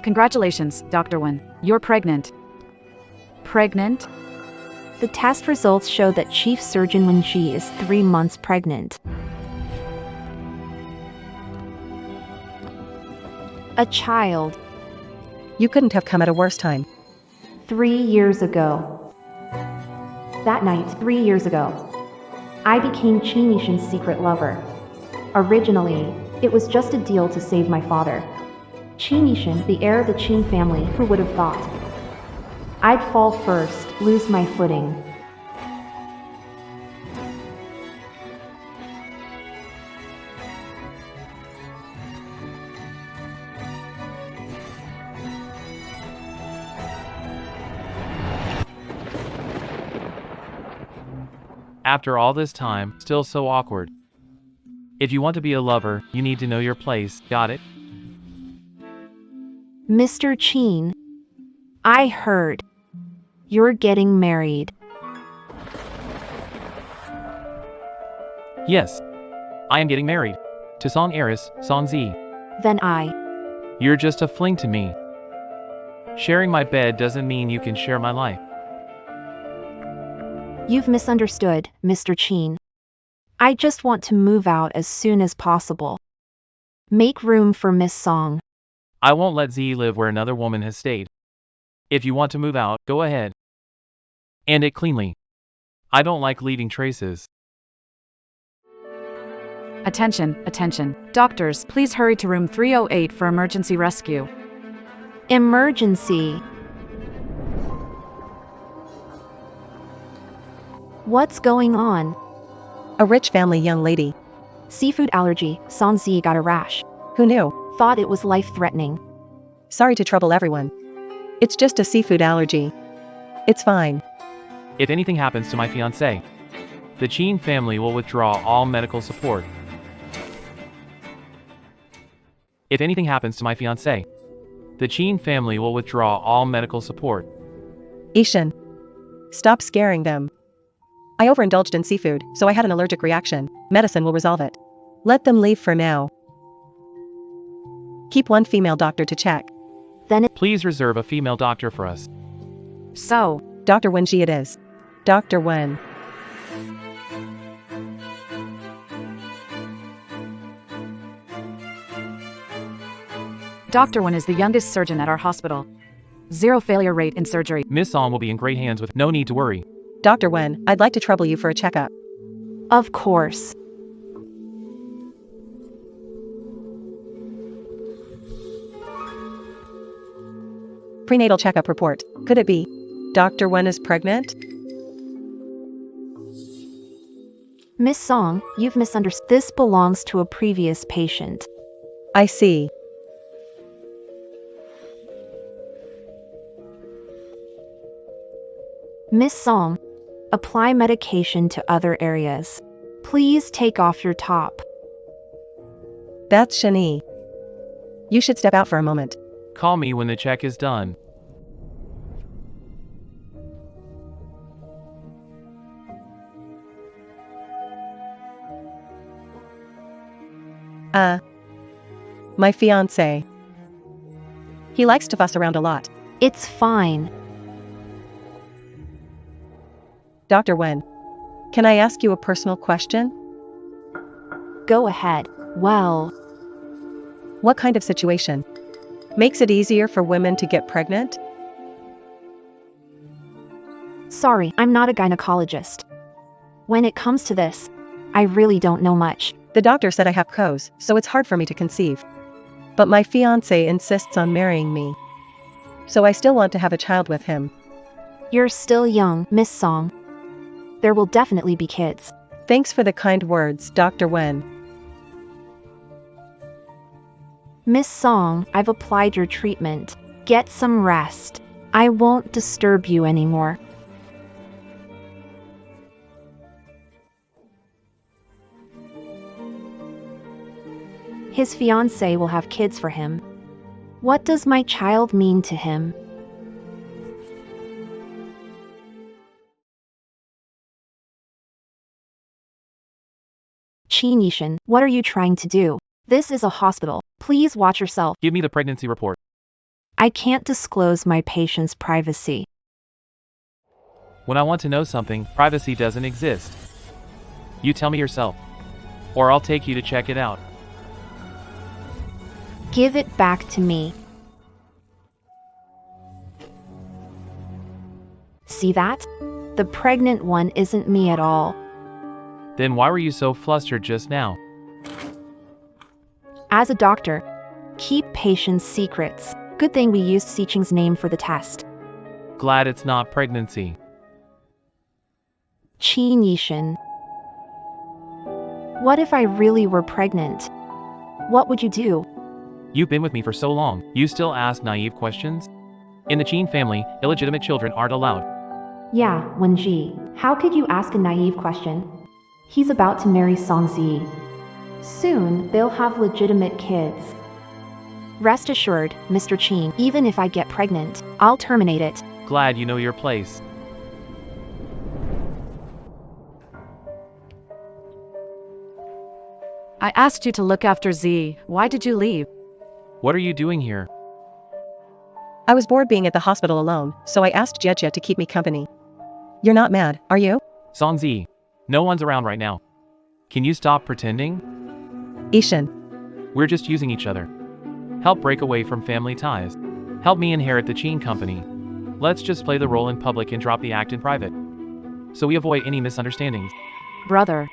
Congratulations, Dr. Wen. You're pregnant. Pregnant? The test results show that Chief Surgeon Wen Ji is 3 months pregnant. A child. You couldn't have come at a worse time. 3 years ago. That night, 3 years ago, I became Qin Yishan's secret lover. Originally, it was just a deal to save my father. Qin Yishan, the heir of the Qin family, who would have thought? I'd fall first, lose my footing. After all this time, still so awkward. If you want to be a lover, you need to know your place, got it? Mr. Qin, I heard you're getting married. Yes. I am getting married. To Song heiress, Song Zi. Then You're just a fling to me. Sharing my bed doesn't mean you can share my life. You've misunderstood, Mr. Qin. I just want to move out as soon as possible. Make room for Miss Song. I won't let Z live where another woman has stayed. If you want to move out, go ahead. And it cleanly. I don't like leaving traces. Attention, attention. Doctors, please hurry to room 308 for emergency rescue. Emergency. What's going on? A rich family young lady. Seafood allergy, Song Zi got a rash. Who knew? Thought it was life-threatening. Sorry to trouble everyone. It's just a seafood allergy. It's fine. If anything happens to my fiancé, the Qin family will withdraw all medical support. If anything happens to my fiancé, the Qin family will withdraw all medical support. Ishan. Stop scaring them. I overindulged in seafood, so I had an allergic reaction. Medicine will resolve it. Let them leave for now. Keep one female doctor to check. Please reserve a female doctor for us. So, Dr. Wen Ji it is. Dr. Wen. Dr. Wen is the youngest surgeon at our hospital. 0 failure rate in surgery. Miss Song will be in great hands with no need to worry. Dr. Wen, I'd like to trouble you for a checkup. Of course. Prenatal checkup report. Could it be? Dr. Wen is pregnant? Miss Song, you've misunderstood. This belongs to a previous patient. I see. Miss Song, apply medication to other areas. Please take off your top. That's Shani. You should step out for a moment. Call me when the check is done. My fiancé. He likes to fuss around a lot. It's fine. Dr. Wen, can I ask you a personal question? Go ahead. Well, What kind of situation makes it easier for women to get pregnant? sorry, I'm not a gynecologist. When it comes to this, I really don't know much. The doctor said I have PCOS, so it's hard for me to conceive. But my fiancé insists on marrying me. So I still want to have a child with him. You're still young, Miss Song. There will definitely be kids. Thanks for the kind words, Dr. Wen. Miss Song, I've applied your treatment. Get some rest. I won't disturb you anymore. His fiancée will have kids for him. What does my child mean to him? Qin Yishan, what are you trying to do? This is a hospital. Please watch yourself. Give me the pregnancy report. I can't disclose my patient's privacy. When I want to know something, privacy doesn't exist. You tell me yourself. Or I'll take you to check it out. Give it back to me. See that? The pregnant one isn't me at all. Then why were you so flustered just now? As a doctor, keep patients' secrets. Good thing we used Siqing's name for the test. Glad it's not pregnancy. Qin Yishan. What if I really were pregnant? What would you do? You've been with me for so long, you still ask naive questions? In the Qin family, illegitimate children aren't allowed. Yeah, Wenji. How could you ask a naive question? He's about to marry Songzi. Soon, they'll have legitimate kids. Rest assured, Mr. Qin, even if I get pregnant, I'll terminate it. Glad you know your place. I asked you to look after Z. Why did you leave? What are you doing here? I was bored being at the hospital alone, so I asked Jie to keep me company. You're not mad, are you? Songzi, no one's around right now. Can you stop pretending? Ishan. We're just using each other. Help break away from family ties. Help me inherit the Qin company. Let's just play the role in public and drop the act in private. So we avoid any misunderstandings. Brother,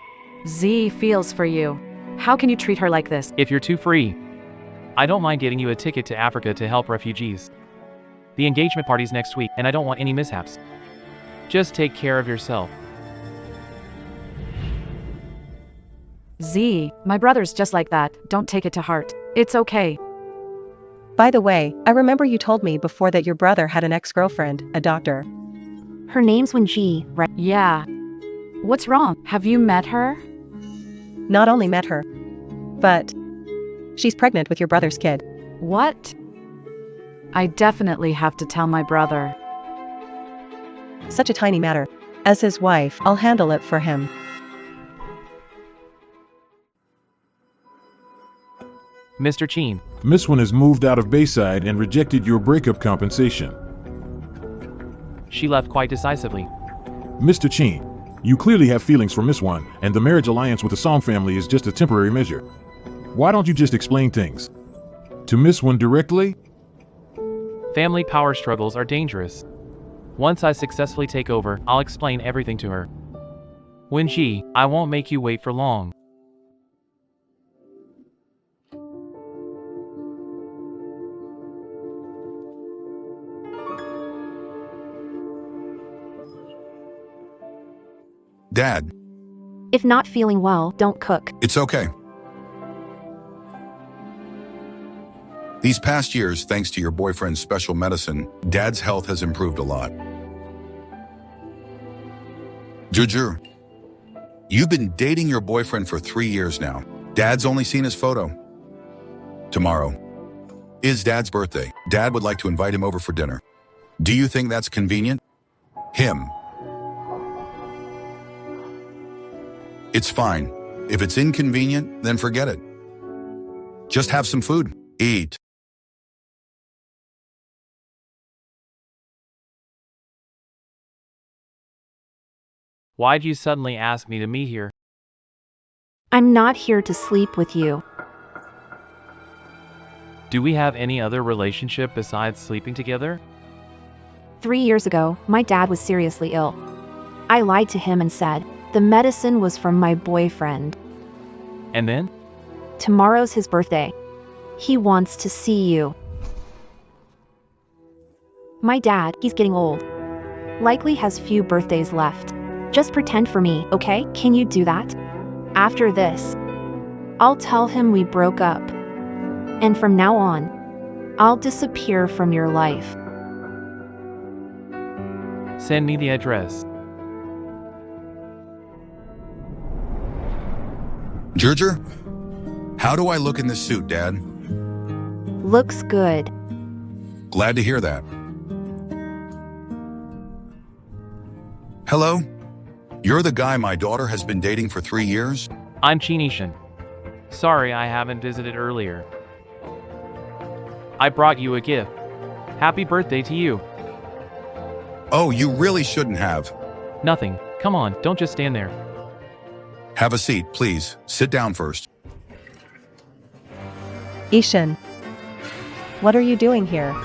Z feels for you. How can you treat her like this? If you're too free, I don't mind getting you a ticket to Africa to help refugees. The engagement party's next week, and I don't want any mishaps. Just take care of yourself. Z, my brother's just like that. Don't take it to heart. It's okay. By the way, I remember you told me before that your brother had an ex-girlfriend, a doctor. Her name's Wenji, right? Yeah. What's wrong? Have you met her? Not only met her, but she's pregnant with your brother's kid. What? I definitely have to tell my brother. Such a tiny matter. As his wife, I'll handle it for him. Mr. Qin, Miss One has moved out of Bayside and rejected your breakup compensation. she left quite decisively. Mr. Chin, you clearly have feelings for Miss One, and the marriage alliance with the Song family is just a temporary measure. Why don't you just explain things to Miss One directly? Family power struggles are dangerous. Once I successfully take over, I'll explain everything to her. Wenji, I won't make you wait for long. Dad, If not feeling well, don't cook. it's okay. These past years, thanks to your boyfriend's special medicine, Dad's health has improved a lot. Juju, you've been dating your boyfriend for 3 years now. Dad's only seen his photo. Tomorrow is Dad's birthday. Dad would like to invite him over for dinner. Do you think that's convenient? Him. It's fine. If it's inconvenient, then forget it. Just have some food. Eat. Why'd you suddenly ask me to meet here? I'm not here to sleep with you. Do we have any other relationship besides sleeping together? 3 years ago, my dad was seriously ill. I lied to him and said, the medicine was from my boyfriend. And then? Tomorrow's his birthday. He wants to see you. My dad, he's getting old. Likely has few birthdays left. Just pretend for me, okay? Can you do that? After this, I'll tell him we broke up. And from now on, I'll disappear from your life. Send me the address. Gerger, how do I look in this suit, Dad? Looks good. Glad to hear that. Hello? You're the guy my daughter has been dating for 3 years? I'm Chinishan. Sorry I haven't visited earlier. I brought you a gift. Happy birthday to you. Oh, you really shouldn't have. Nothing. Come on, don't just stand there. Have a seat, please. Sit down first. Ishan. What are you doing here?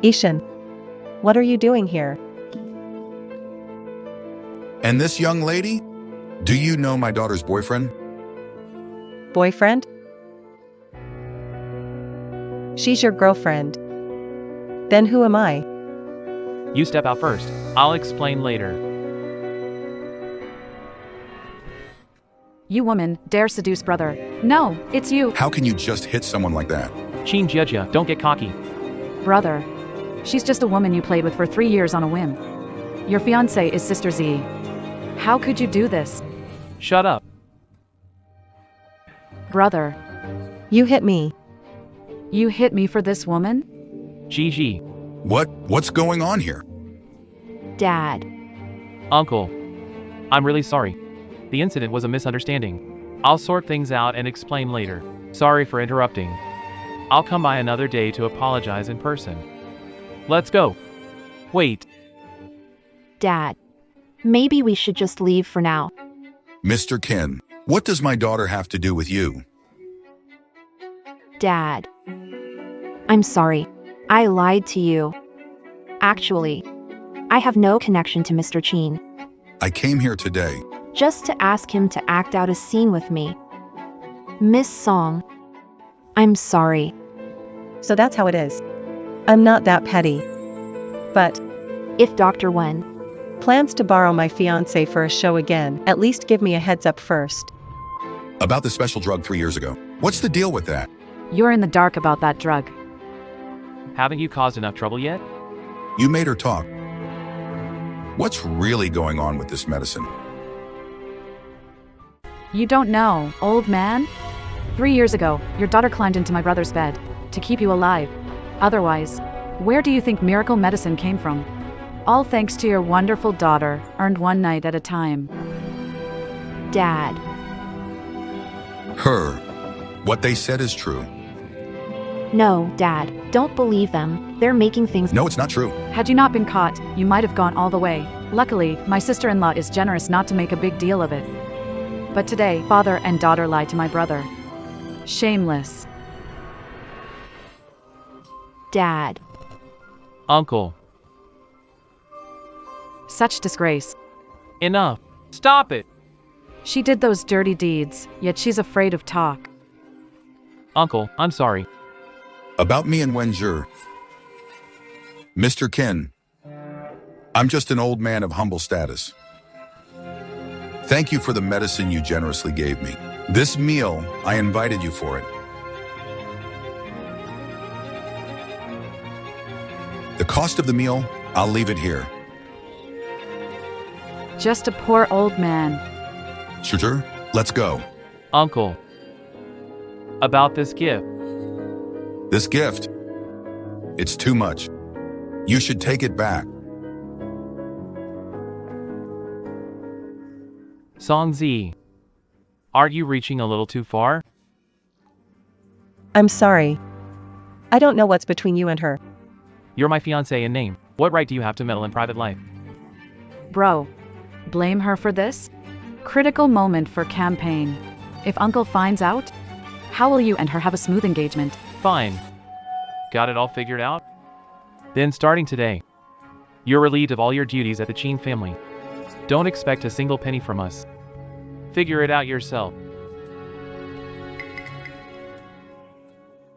Ishan. What are you doing here? And this young lady? Do you know my daughter's boyfriend? Boyfriend? She's your girlfriend. Then who am I? You step out first. I'll explain later. You woman, dare seduce brother. No, it's you. How can you just hit someone like that? Chin Jia, don't get cocky. Brother. She's just a woman you played with for 3 years on a whim. Your fiancé is Sister Z. How could you do this? Shut up. Brother. You hit me. You hit me for this woman? GG. What's going on here? Dad. Uncle. I'm really sorry. The incident was a misunderstanding. I'll sort things out and explain later. Sorry for interrupting. I'll come by another day to apologize in person. Let's go. Wait. Dad. Maybe we should just leave for now. Mr. Ken, what does my daughter have to do with you? Dad. I'm sorry. I lied to you. Actually, I have no connection to Mr. Chin. I came here today. Just to ask him to act out a scene with me. Miss Song. I'm sorry. So that's how it is. I'm not that petty. But If Dr. Wen plans to borrow my fiancé for a show again, at least give me a heads up first. About the special drug 3 years ago. What's the deal with that? You're in the dark about that drug. Haven't you caused enough trouble yet? You made her talk. What's really going on with this medicine? You don't know, old man? 3 years ago, your daughter climbed into my brother's bed to keep you alive. Otherwise, where do you think miracle medicine came from? All thanks to your wonderful daughter, earned one night at a time. Dad. Her. What they said is true. No, Dad. Don't believe them. They're making things. No, it's not true. Had you not been caught, you might have gone all the way. Luckily, my sister-in-law is generous not to make a big deal of it. But today, father and daughter lied to my brother. Shameless. Dad. Uncle. Such disgrace. Enough. Stop it. She did those dirty deeds, yet she's afraid of talk. Uncle, I'm sorry. About me and Wenjur. Mr. Ken. I'm just an old man of humble status. Thank you for the medicine you generously gave me. This meal, I invited you for it. The cost of the meal, I'll leave it here. Just a poor old man. Shorter, let's go. Uncle. About this gift. This gift, it's too much. You should take it back. Song Z. Aren't you reaching a little too far? I'm sorry. I don't know what's between you and her. You're my fiancé in name. What right do you have to meddle in private life? Bro. Blame her for this? Critical moment for campaign. If Uncle finds out, how will you and her have a smooth engagement? Fine. Got it all figured out? Then starting today, you're relieved of all your duties at the Chin family. Don't expect a single penny from us. Figure it out yourself.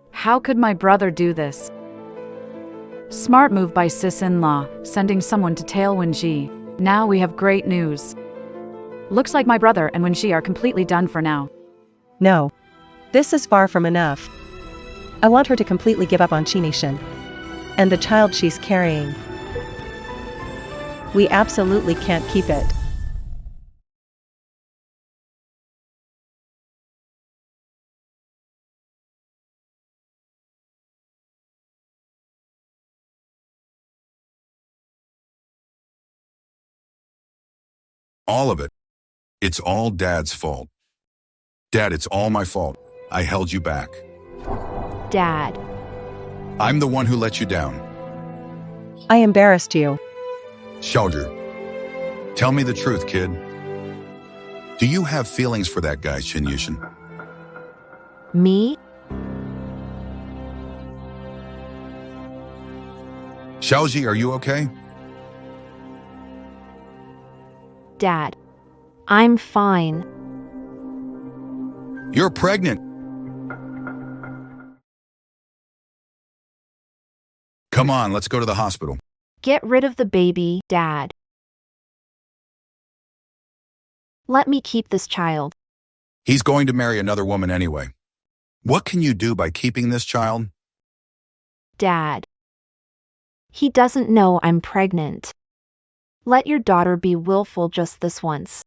How could my brother do this? Smart move by sis-in-law, sending someone to tail Wenji. Now we have great news. Looks like my brother and Wenji are completely done for now. No. This is far from enough. I want her to completely give up on Chinishan. And the child she's carrying. We absolutely can't keep it. All of it. It's all Dad's fault. Dad, it's all my fault. I held you back. Dad. I'm the one who let you down. I embarrassed you. Soldier, tell me the truth, kid. Do you have feelings for that guy, Shin Yushin? Me? Xiaoji, are you okay? Dad. I'm fine. You're pregnant. Come on, let's go to the hospital. Get rid of the baby, Dad. Let me keep this child. He's going to marry another woman anyway. What can you do by keeping this child? Dad. He doesn't know I'm pregnant. Let your daughter be willful just this once.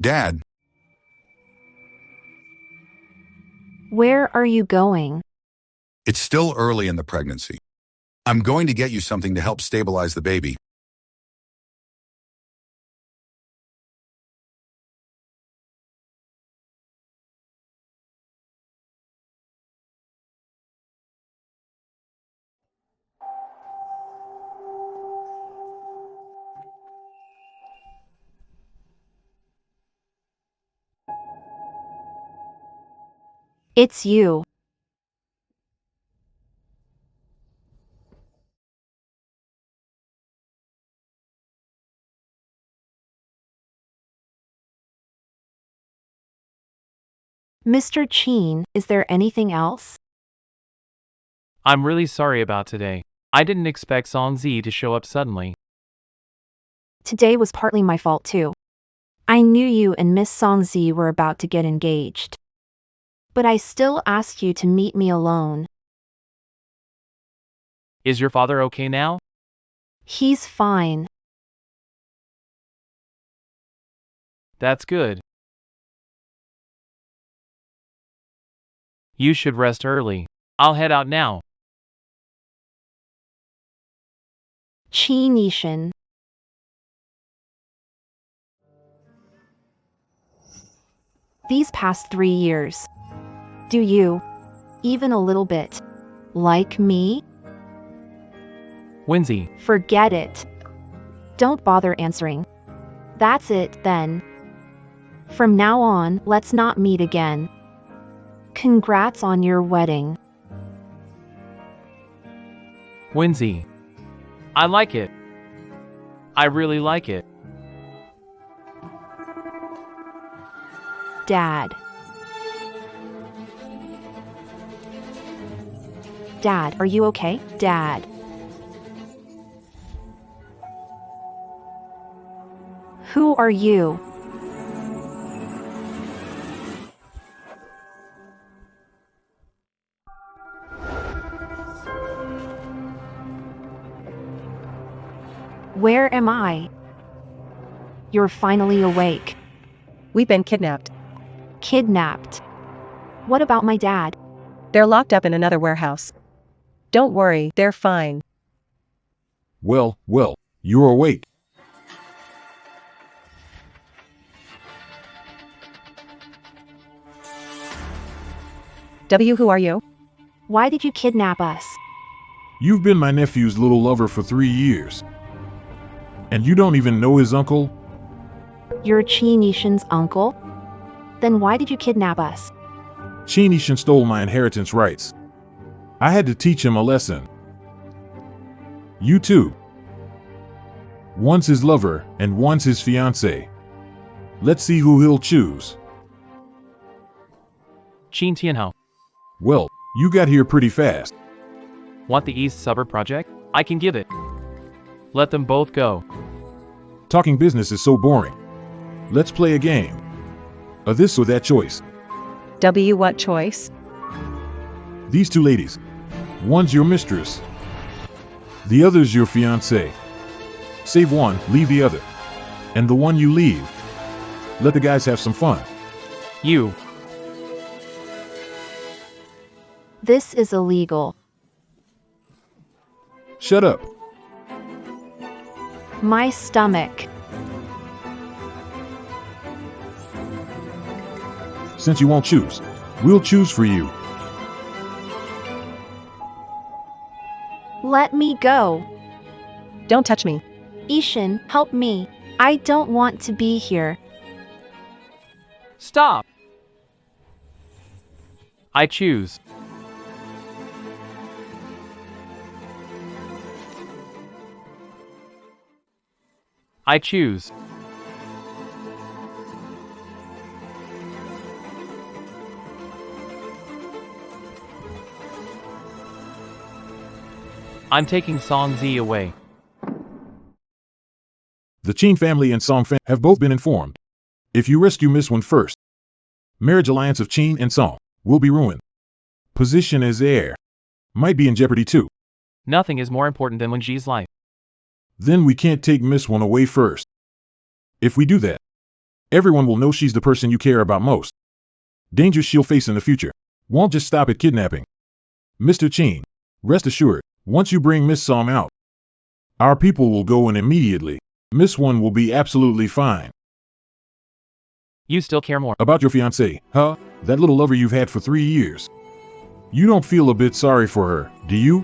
Dad, Where are you going? it's still early in the pregnancy. I'm going to get you something to help stabilize the baby. It's you. Mr. Cheen, is there anything else? I'm really sorry about today. I didn't expect Song Zi to show up suddenly. Today was partly my fault too. I knew you and Miss Songzi were about to get engaged. But I still asked you to meet me alone. Is your father okay now? He's fine. That's good. You should rest early. I'll head out now. Chi Nishan. These past 3 years. Do you, even a little bit, like me? Winsy, Forget it. Don't bother answering. That's it, then. From now on, let's not meet again. Congrats on your wedding. Winsy. I like it. I really like it. Dad. Dad, are you okay? Dad. Who are you? Where am I? You're finally awake. We've been kidnapped. Kidnapped. What about my dad? They're locked up in another warehouse. Don't worry, they're fine. Well, you're awake. Who are you? Why did you kidnap us? You've been my nephew's little lover for 3 years. And you don't even know his uncle? You're Chi Nishan's uncle? Then why did you kidnap us? Chinishin stole my inheritance rights. I had to teach him a lesson. You too. One's his lover, and one's his fiancée. Let's see who he'll choose. Qin Tianhao. Well, you got here pretty fast. Want the East Suburb project? I can give it. Let them both go. Talking business is so boring. Let's play a game. A this or that choice. What choice? These two ladies. One's your mistress. The other's your fiancée. Save one, leave the other. And the one you leave, let the guys have some fun. You. This is illegal. Shut up. My stomach. Since you won't choose, we'll choose for you. Let me go. Don't touch me. Ishin, help me. I don't want to be here. Stop! I choose. I choose. I'm taking Song Z away. The Chin family and Song family have both been informed. If you rescue Miss One first, marriage alliance of Chin and Song will be ruined. Position as heir might be in jeopardy too. Nothing is more important than Wenji's life. Then we can't take Miss One away first. If we do that, everyone will know she's the person you care about most. Dangers she'll face in the future won't just stop at kidnapping. Mr. Chin, rest assured, once you bring Miss Song out, our people will go in immediately. Miss One will be absolutely fine. You still care more. About your fiancée, huh? That little lover you've had for 3 years. You don't feel a bit sorry for her, do you?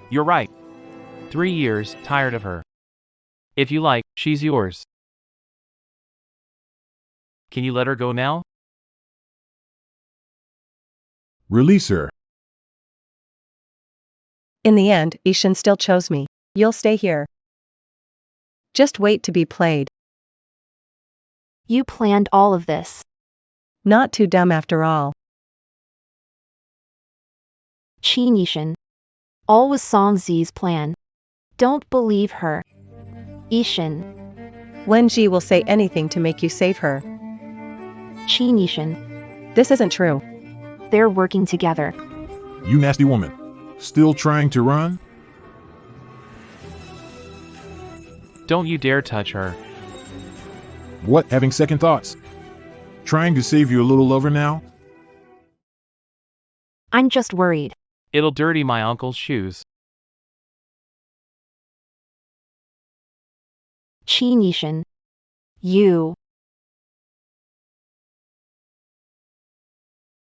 You're right. 3 years, tired of her. If you like, she's yours. Can you let her go now? Release her. In the end, Ishin still chose me. You'll stay here. Just wait to be played. You planned all of this. Not too dumb after all. Chin Ishin. All was Song Z's plan. Don't believe her. Ishin. Wenji will say anything to make you save her. Chin Ishin. This isn't true. They're working together. You nasty woman. Still trying to run? Don't you dare touch her. What, having second thoughts? Trying to save your little lover now? I'm just worried. It'll dirty my uncle's shoes. Chin Ishin. You.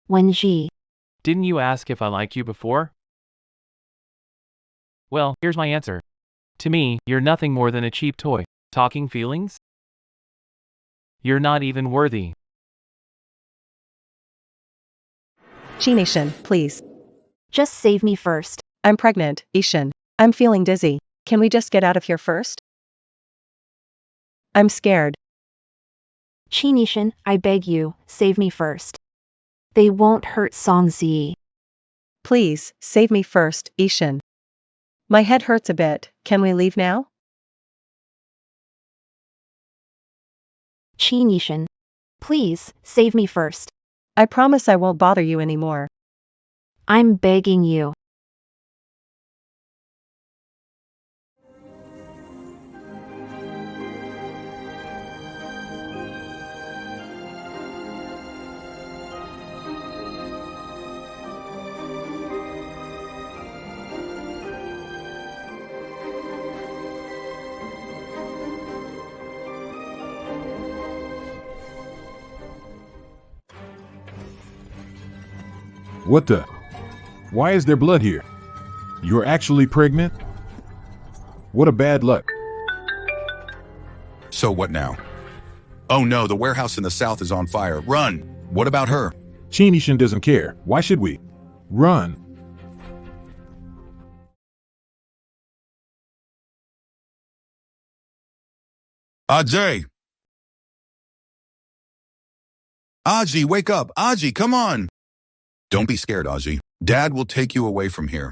Wenji. Didn't you ask if I liked you before? Well, here's my answer. To me, you're nothing more than a cheap toy. Talking feelings? You're not even worthy. Chin Ishin, please. Just save me first. I'm pregnant, Ishin. I'm feeling dizzy. Can we just get out of here first? I'm scared. Chin Ishin, I beg you, save me first. They won't hurt Song Z. Please, save me first, Ishin. My head hurts a bit. Can we leave now? Chin Ishin. Please, save me first. I promise I won't bother you anymore. I'm begging you. What the? Why is there blood here? You're actually pregnant? What a bad luck. So what now? Oh no, the warehouse in the south is on fire. Run! What about her? Chin Ishin doesn't care. Why should we? Run. Ajay! Aji, wake up! Aji, come on! Don't be scared, Aji. Dad will take you away from here.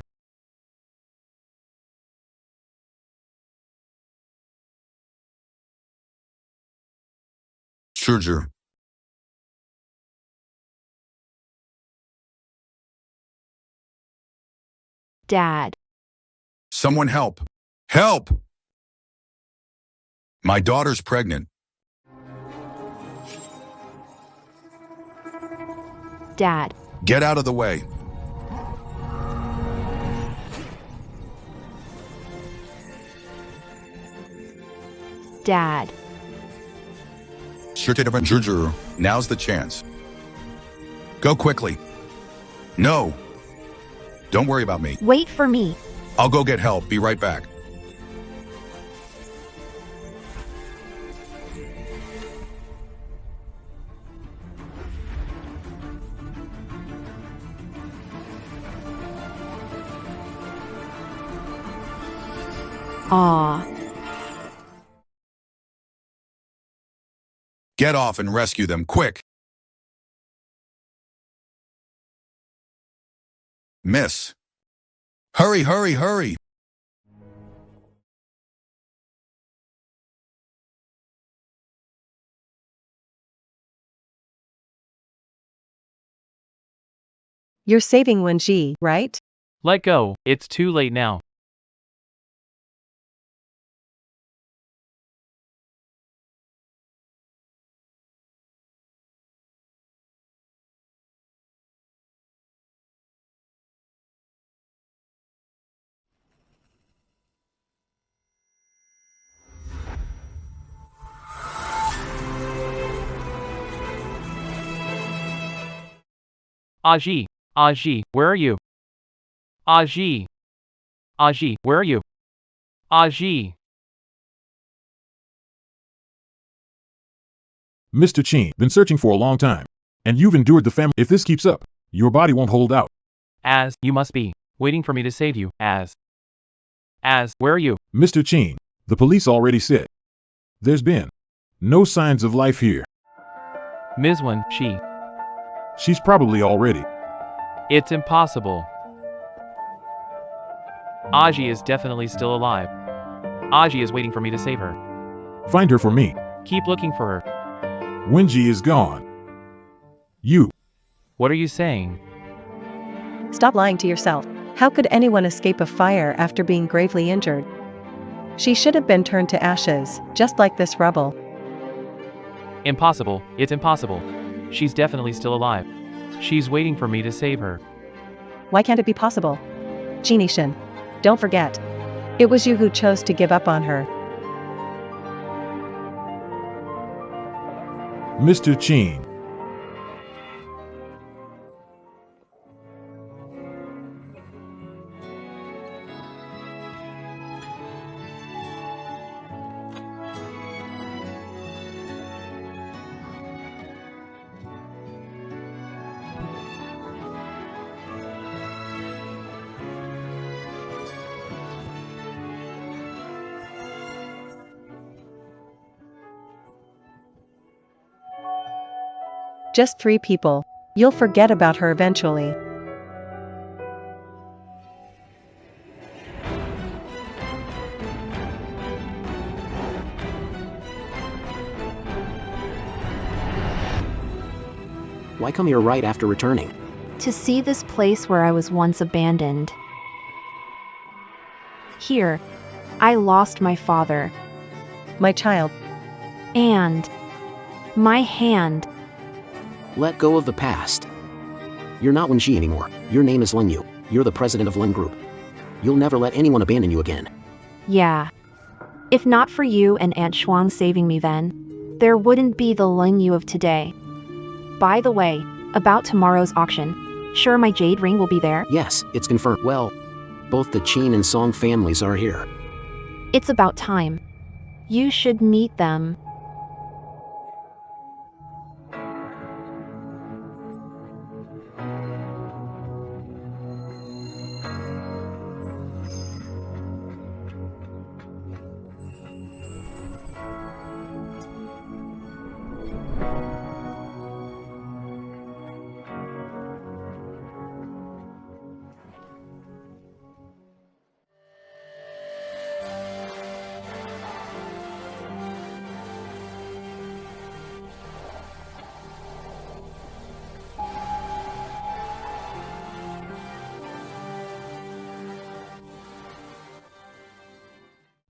Surger. Dad. Someone help! Help! My daughter's pregnant. Dad. Get out of the way. Dad. Juju, now's the chance. Go quickly. No. Don't worry about me. Wait for me. I'll go get help. Be right back. Ah. Get off and rescue them, quick! Miss. Hurry, hurry, hurry! You're saving Wenji, right? Let go, it's too late now. Aji, Aji, where are you? Aji. Aji, where are you? Aji. Mr. Chin, been searching for a long time. And you've endured the family. If this keeps up, your body won't hold out. You must be waiting for me to save you. Where are you? Mr. Chin, the police already said. There's been no signs of life here. Ms. Wen, She's probably already. It's impossible. Aji is definitely still alive. Aji is waiting for me to save her. Find her for me. Keep looking for her. Wenji is gone. You. What are you saying? Stop lying to yourself. How could anyone escape a fire after being gravely injured? She should have been turned to ashes, just like this rubble. Impossible, it's impossible. She's definitely still alive. She's waiting for me to save her. Why can't it be possible? Jinishin, don't forget. It was you who chose to give up on her. Mr. Chin. Just 3 people. You'll forget about her eventually. Why come here right after returning? To see this place where I was once abandoned. Here, I lost my father. My child. And my hand. Let go of the past. You're not Wenji anymore. Your name is Lin Yu. You're the president of Lin Group. You'll never let anyone abandon you again. Yeah. If not for you and Aunt Xuan saving me then, there wouldn't be the Lin Yu of today. By the way, about tomorrow's auction, sure my jade ring will be there? Yes, it's confirmed. Well, both the Qin and Song families are here. It's about time. You should meet them.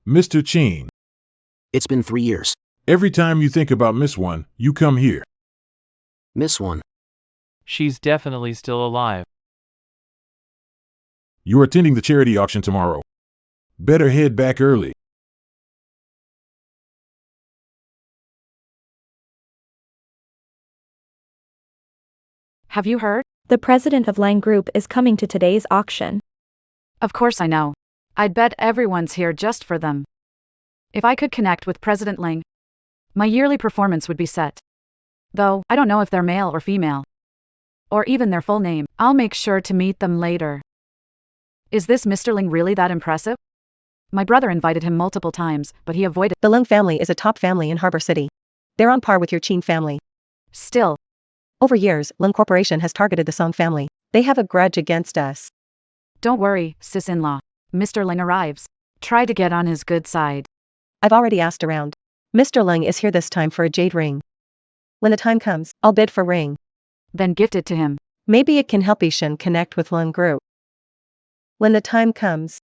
Mr. Chin. It's been 3 years. Every time you think about Miss One, you come here. Miss One. She's definitely still alive. You're attending the charity auction tomorrow. Better head back early. Have you heard? The president of Lang Group is coming to today's auction. Of course I know. I'd bet everyone's here just for them. If I could connect with President Lang, my yearly performance would be set. Though, I don't know if they're male or female. Or even their full name. I'll make sure to meet them later. Is this Mr. Lang really that impressive? My brother invited him multiple times, but he avoided. The Lung family is a top family in Harbor City. They're on par with your Chin family. Still, Over years, Lung Corporation has targeted the Song family. They have a grudge against us. don't worry, sis-in-law. Mr. Lang arrives. Try to get on his good side. I've already asked around. Mr. Lung is here this time for a jade ring. When the time comes, I'll bid for ring. Then gift it to him. Maybe it can help Ishan connect with Lung Group. When the time comes,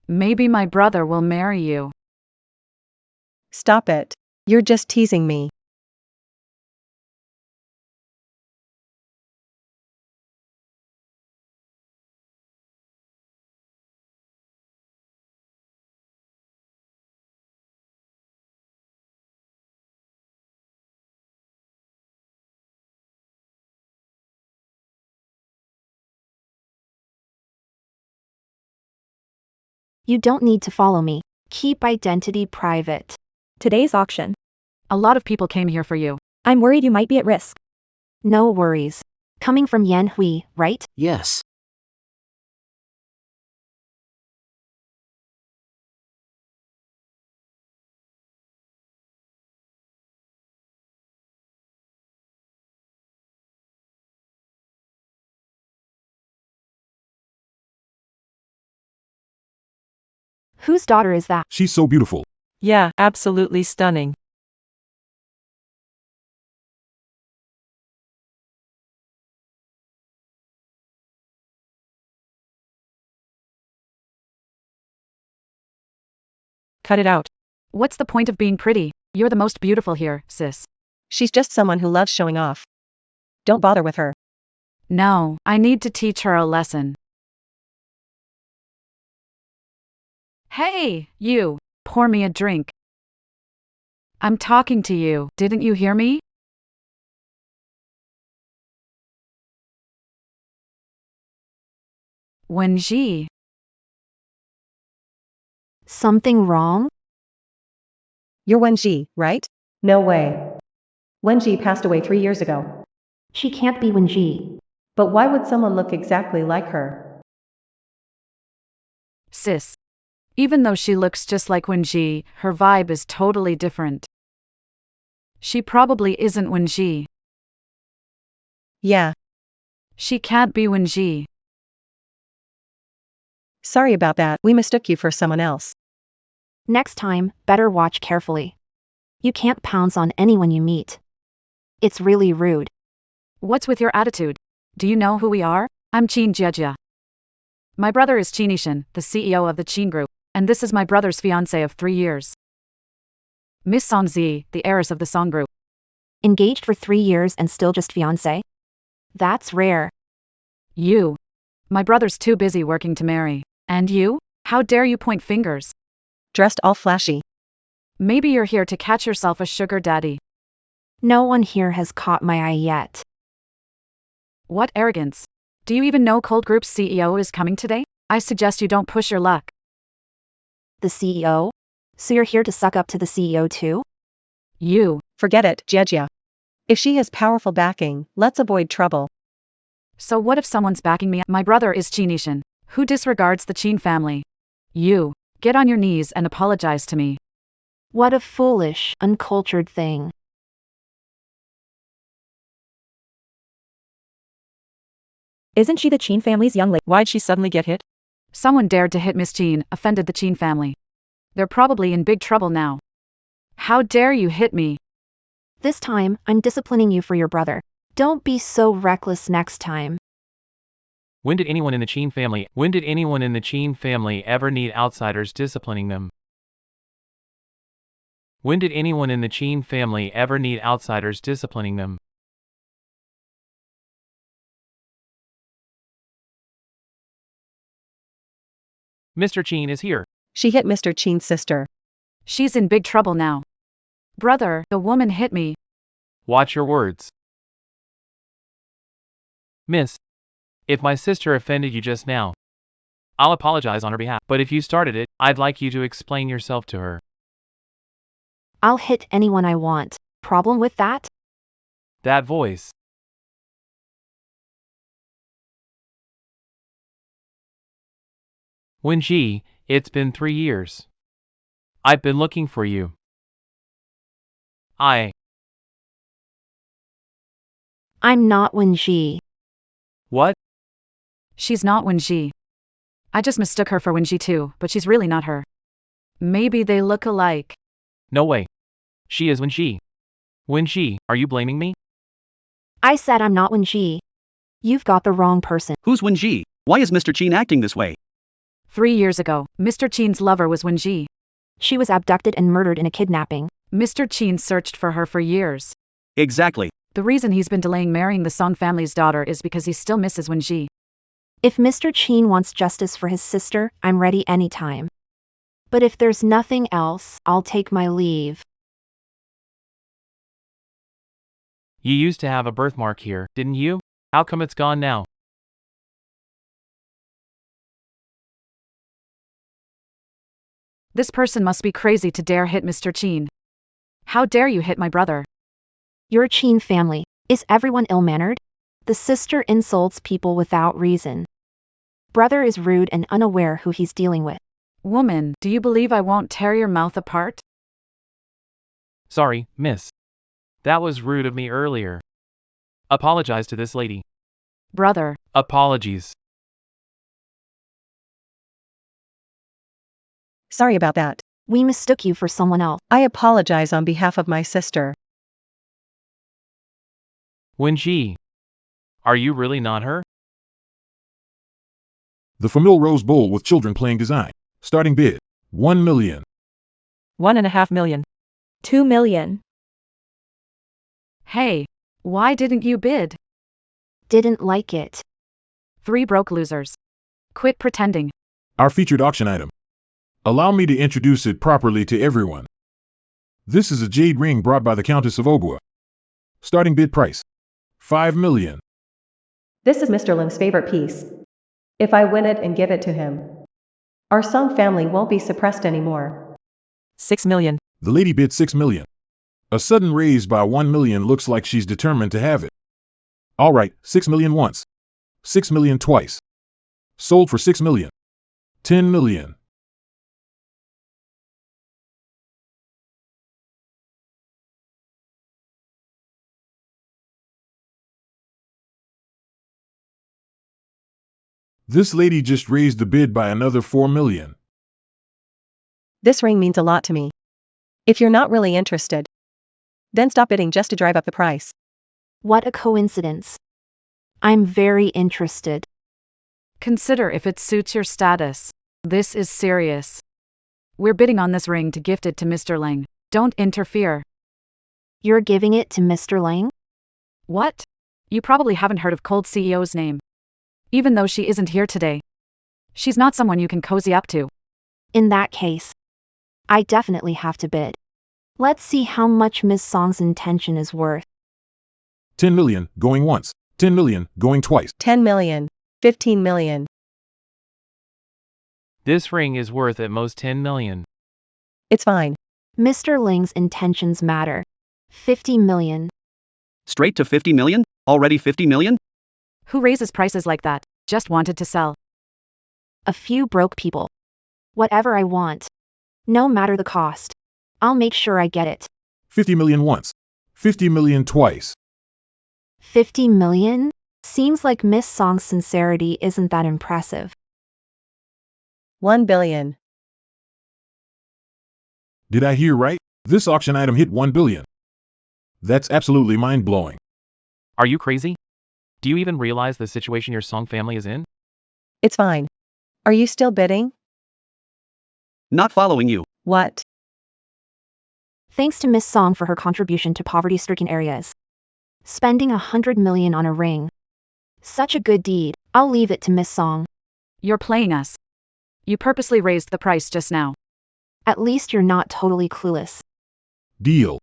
Maybe my brother will marry you. stop it. You're just teasing me. You don't need to follow me. Keep identity private. Today's auction. A lot of people came here for you. I'm worried you might be at risk. No worries. Coming from Yan Hui, right? Yes. Whose daughter is that? She's so beautiful. Yeah, absolutely stunning. Cut it out. What's the point of being pretty? You're the most beautiful here, sis. She's just someone who loves showing off. Don't bother with her. No, I need to teach her a lesson. Hey, you, pour me a drink. I'm talking to you, didn't you hear me? Wenji, Something wrong? You're Wenji, right? No way. Wenji passed away 3 years ago. She can't be Wenji. But why would someone look exactly like her? sis. Even though she looks just like Wenji, her vibe is totally different. She probably isn't Wenji. Yeah, She can't be Wenji. sorry about that. We mistook you for someone else. Next time, better watch carefully. You can't pounce on anyone you meet. It's really rude. What's with your attitude? Do you know who we are? I'm Chin Jiejia. My brother is Chin Ishan, the CEO of the Chin Group, and this is my brother's fiancée of 3 years. Miss Song Zi, the heiress of the Song Group. Engaged for 3 years and still just fiancé? That's rare. You. My brother's too busy working to marry. And you? How dare you point fingers? Dressed all flashy. Maybe you're here to catch yourself a sugar daddy. No one here has caught my eye yet. What arrogance. Do you even know Cold Group's CEO is coming today? I suggest you don't push your luck. The CEO? So you're here to suck up to the CEO too? You. Forget it, Jiejia. If she has powerful backing, let's avoid trouble. So what if someone's backing me? My brother is Chin Ishan, who disregards the Chin family. You. Get on your knees and apologize to me. What a foolish, uncultured thing. Isn't she the Chin family's young lady? Why'd she suddenly get hit? Someone dared to hit Miss Chin, offended the Chin family. They're probably in big trouble now. How dare you hit me? This time, I'm disciplining you for your brother. Don't be so reckless next time. When did anyone in the Chin family ever need outsiders disciplining them? When did anyone in the Chin family ever need outsiders disciplining them? Mr. Chin is here. She hit Mr. Chin's sister. She's in big trouble now. Brother, the woman hit me. Watch your words. Miss, if my sister offended you just now, I'll apologize on her behalf. But if you started it, I'd like you to explain yourself to her. I'll hit anyone I want. Problem with that? That voice. Wenji, it's been 3 years. I've been looking for you. I'm not Wenji. What? She's not Wenji. I just mistook her for Wenji too, but she's really not her. Maybe they look alike. No way. She is Wenji. Wenji, are you blaming me? I said I'm not Wenji. You've got the wrong person. Who's Wenji? Why is Mr. Chin acting this way? 3 years ago, Mr. Chin's lover was Wenji. She was abducted and murdered in a kidnapping. Mr. Chin searched for her for years. Exactly. The reason he's been delaying marrying the Song family's daughter is because he still misses Wenji. If Mr. Chin wants justice for his sister, I'm ready anytime. But if there's nothing else, I'll take my leave. You used to have a birthmark here, didn't you? How come it's gone now? This person must be crazy to dare hit Mr. Chin. How dare you hit my brother? Your Chin family. Is everyone ill-mannered? The sister insults people without reason. Brother is rude and unaware who he's dealing with. Woman, do you believe I won't tear your mouth apart? Sorry, miss. That was rude of me earlier. Apologize to this lady. Brother. Apologies. Sorry about that. We mistook you for someone else. I apologize on behalf of my sister. Wenji, are you really not her? The familiar Rose Bowl with children playing design. Starting bid, 1 million. 1.5 million. 2 million. Hey, why didn't you bid? Didn't like it. 3 broke losers. Quit pretending. Our featured auction item. Allow me to introduce it properly to everyone. This is a jade ring brought by the Countess of Obua. Starting bid price, 5 million. This is Mr. Lim's favorite piece. If I win it and give it to him, our Song family won't be suppressed anymore. 6 million. The lady bid 6 million. A sudden raise by 1 million looks like she's determined to have it. All right, 6 million once. 6 million twice. Sold for 6 million. 10 million. This lady just raised the bid by another 4 million. This ring means a lot to me. If you're not really interested, then stop bidding just to drive up the price. What a coincidence. I'm very interested. Consider if it suits your status. This is serious. We're bidding on this ring to gift it to Mr. Lang. Don't interfere. You're giving it to Mr. Lang? What? You probably haven't heard of Cold CEO's name. Even though she isn't here today. She's not someone you can cozy up to. In that case, I definitely have to bid. Let's see how much Ms. Song's intention is worth. 10 million, going once. 10 million, going twice. 10 million. 15 million. This ring is worth at most 10 million. It's fine. Mr. Lang's intentions matter. 50 million. Straight to 50 million? Already 50 million? Who raises prices like that? Just wanted to sell. A few broke people. Whatever I want. No matter the cost. I'll make sure I get it. 50 million once. 50 million twice. 50 million? Seems like Miss Song's sincerity isn't that impressive. 1 billion. Did I hear right? This auction item hit 1 billion. That's absolutely mind-blowing. Are you crazy? Do you even realize the situation your Song family is in? It's fine. Are you still bidding? Not following you. What? Thanks to Miss Song for her contribution to poverty-stricken areas. Spending 100 million on a ring. Such a good deed. I'll leave it to Miss Song. You're playing us. You purposely raised the price just now. At least you're not totally clueless. Deal.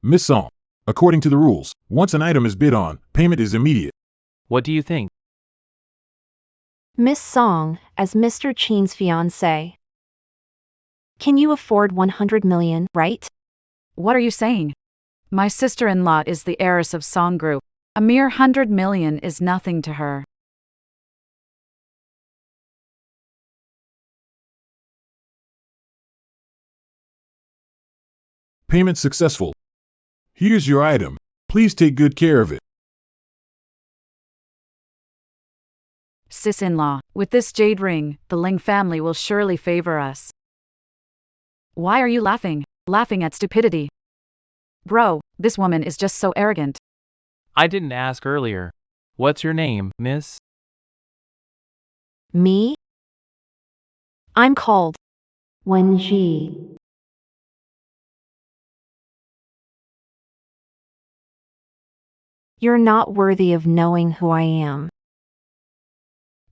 Miss Song, According to the rules, once an item is bid on, payment is immediate. What do you think? Miss Song, as Mr. Chen's fiancé. Can you afford 100 million, right? What are you saying? My sister-in-law is the heiress of Song Group. A mere 100 million is nothing to her. Payment successful. Here's your item. Please take good care of it. Sis-in-law, with this jade ring, the Ling family will surely favor us. Why are you laughing? Laughing at stupidity. Bro, this woman is just so arrogant. I didn't ask earlier. What's your name, miss? Me? I'm called Wenji. You're not worthy of knowing who I am.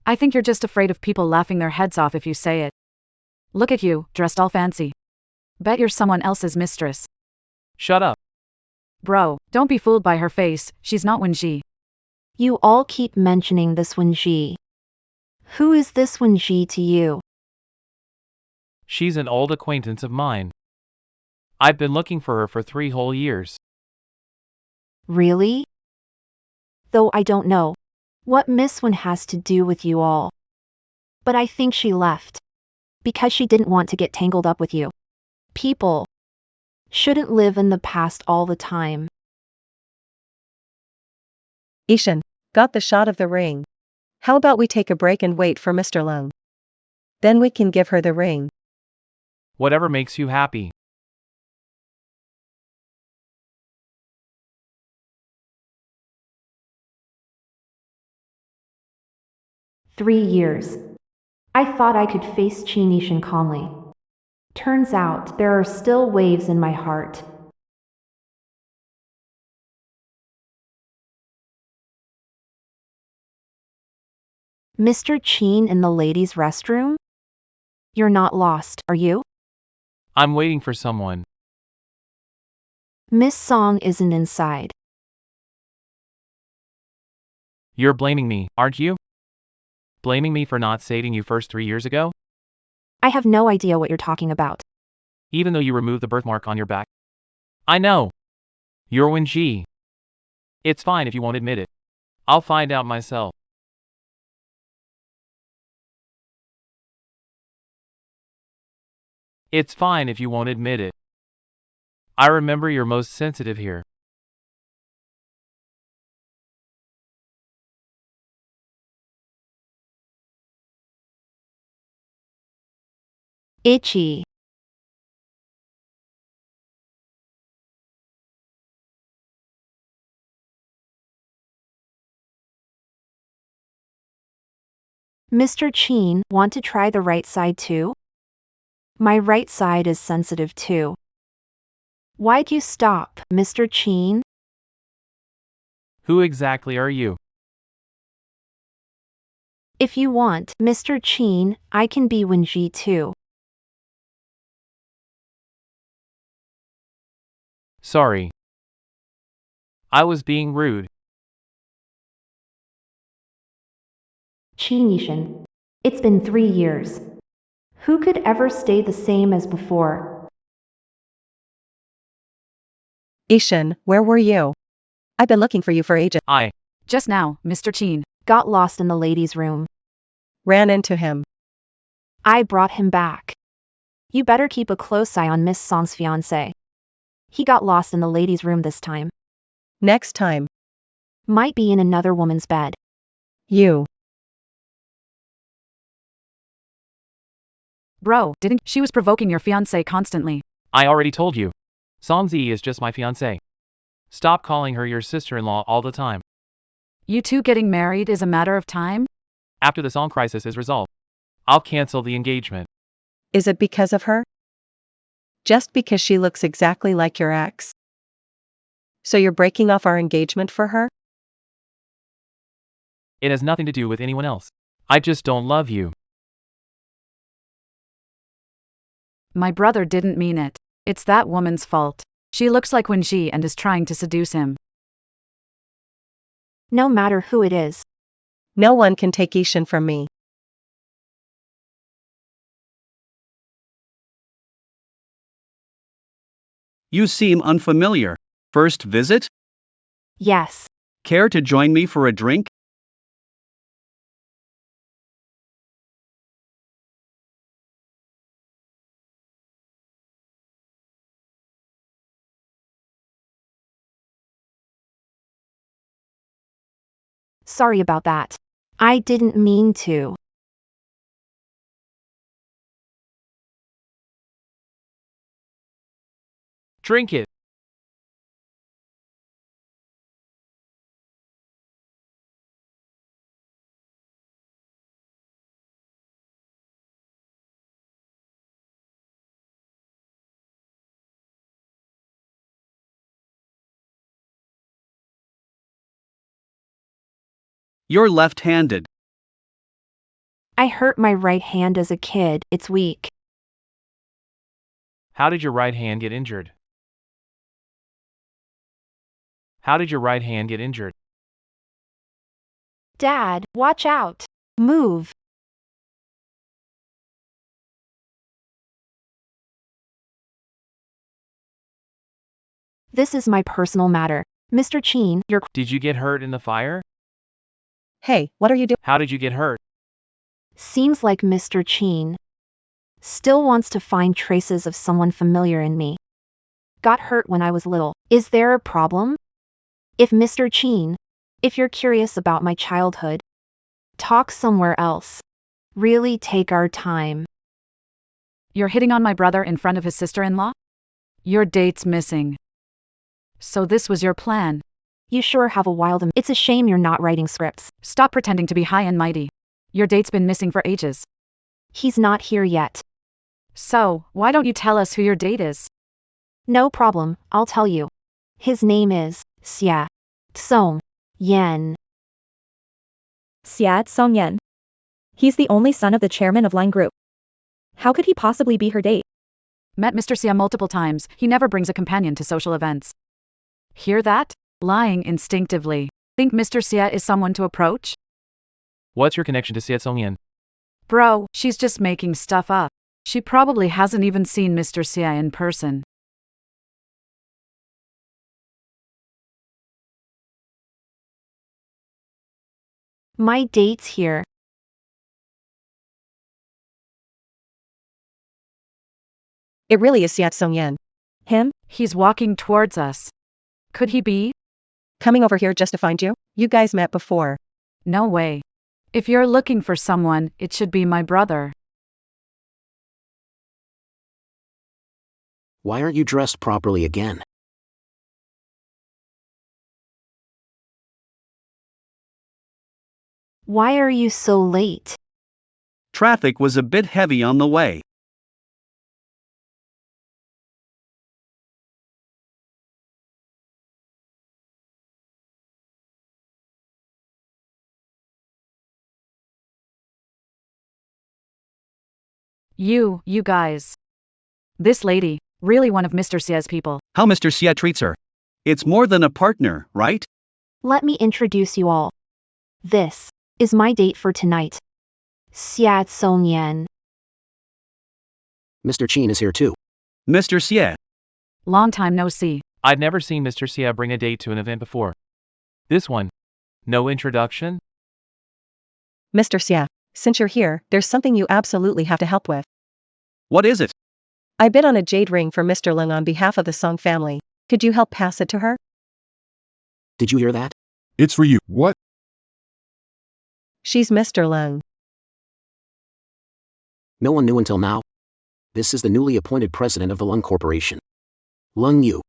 I think you're just afraid of people laughing their heads off if you say it. Look at you, dressed all fancy. Bet you're someone else's mistress. Shut up. Bro, don't be fooled by her face, she's not Wenji. You all keep mentioning this Wenji. Who is this Wenji to you? She's an old acquaintance of mine. I've been looking for her for 3 whole years. Really? Though I don't know what Miss Wen has to do with you all. But I think she left because she didn't want to get tangled up with you. People shouldn't live in the past all the time. Ishan, got the shot of the ring. How about we take a break and wait for Mr. Lung? Then we can give her the ring. Whatever makes you happy. "3 years. I thought I could face Chinishan calmly. Turns out there are still waves in my heart. Mr. Chen in the ladies' restroom? You're not lost, are you? I'm waiting for someone. Miss Song isn't inside. You're blaming me, aren't you? Blaming me for not saving you first 3 years ago? I have no idea what you're talking about. Even though you removed the birthmark on your back? I know. You're Wenji. It's fine if you won't admit it. I'll find out myself. It's fine if you won't admit it. I remember you're most sensitive here. Itchy. Mr. Chen, want to try the right side too? My right side is sensitive too. Why'd you stop, Mr. Chen? Who exactly are you? If you want, Mr. Chen, I can be Wenji too. Sorry. I was being rude. Chinishan. It's been 3 years. Who could ever stay the same as before? Ishan, where were you? I've been looking for you for ages. Just now, Mr. Chen. Got lost in the ladies' room. Ran into him. I brought him back. You better keep a close eye on Miss Song's fiancé. He got lost in the ladies' room this time. Next time. Might be in another woman's bed. You. Bro, she was provoking your fiancé constantly. I already told you. Songzi is just my fiancé. Stop calling her your sister-in-law all the time. You two getting married is a matter of time? After the Song crisis is resolved, I'll cancel the engagement. Is it because of her? Just because she looks exactly like your ex? So you're breaking off our engagement for her? It has nothing to do with anyone else. I just don't love you. My brother didn't mean it. It's that woman's fault. She looks like when she and is trying to seduce him. No matter who it is. No one can take Ishan from me. You seem unfamiliar. First visit? Yes. Care to join me for a drink? Sorry about that. I didn't mean to. Drink it. You're left-handed. I hurt my right hand as a kid, it's weak. How did your right hand get injured? How did your right hand get injured? Dad, watch out. Move. This is my personal matter. Mr. Cheen, you're Did you get hurt in the fire? Hey, what are you doing? How did you get hurt? seems like Mr. Cheen still wants to find traces of someone familiar in me. Got hurt when I was little. Is there a problem? If Mr. Cheen, if you're curious about my childhood, talk somewhere else. Really take our time. You're hitting on my brother in front of his sister-in-law? Your date's missing. So this was your plan. You sure have a wild. It's a shame you're not writing scripts. Stop pretending to be high and mighty. Your date's been missing for ages. He's not here yet. So, why don't you tell us who your date is? No problem, I'll tell you. His name is Xia Song Yen. Siad Songyen. He's the only son of the chairman of Lang Group. How could he possibly be her date? Met Mr. Xia multiple times, he never brings a companion to social events. Hear that? Lying instinctively. Think Mr. Xia is someone to approach? What's your connection to Siet Songyan? Bro, she's just making stuff up. She probably hasn't even seen Mr. Xia in person. My date's here. It really is Siat Songyan. Him? He's walking towards us. Could he be? Coming over here just to find you? You guys met before. No way. If you're looking for someone, it should be my brother. Why aren't you dressed properly again? Why are you so late? Traffic was a bit heavy on the way. You guys. This lady, really one of Mr. Xia's people. How Mr. Xie treats her. It's more than a partner, right? Let me introduce you all. This is my date for tonight. Xia Songyan. Mr. Cheen is here too. Mr. Xie, Long time no see. I'd never seen Mr. Xia bring a date to an event before. This one. No introduction? Mr. Xia, since you're here, there's something you absolutely have to help with. what is it? I bid on a jade ring for Mr. Lung on behalf of the Song family. Could you help pass it to her? Did you hear that? It's for you. What? She's Mr. Lung. No one knew until now. This is the newly appointed president of the Lung Corporation. Lung Yu.